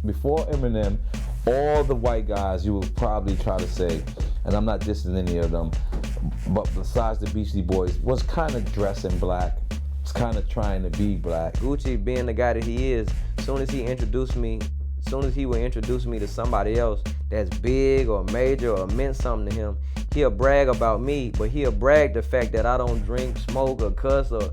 S2: Before Eminem, all the white guys you would probably try to say, and I'm not dissing any of them, but besides the Beastie Boys, was kind of dressing black, was kind of trying to be black.
S6: Gucci being the guy that he is, as soon as he would introduce me to somebody else that's big or major or meant something to him, he'll brag about me, but he'll brag the fact that I don't drink, smoke, or cuss or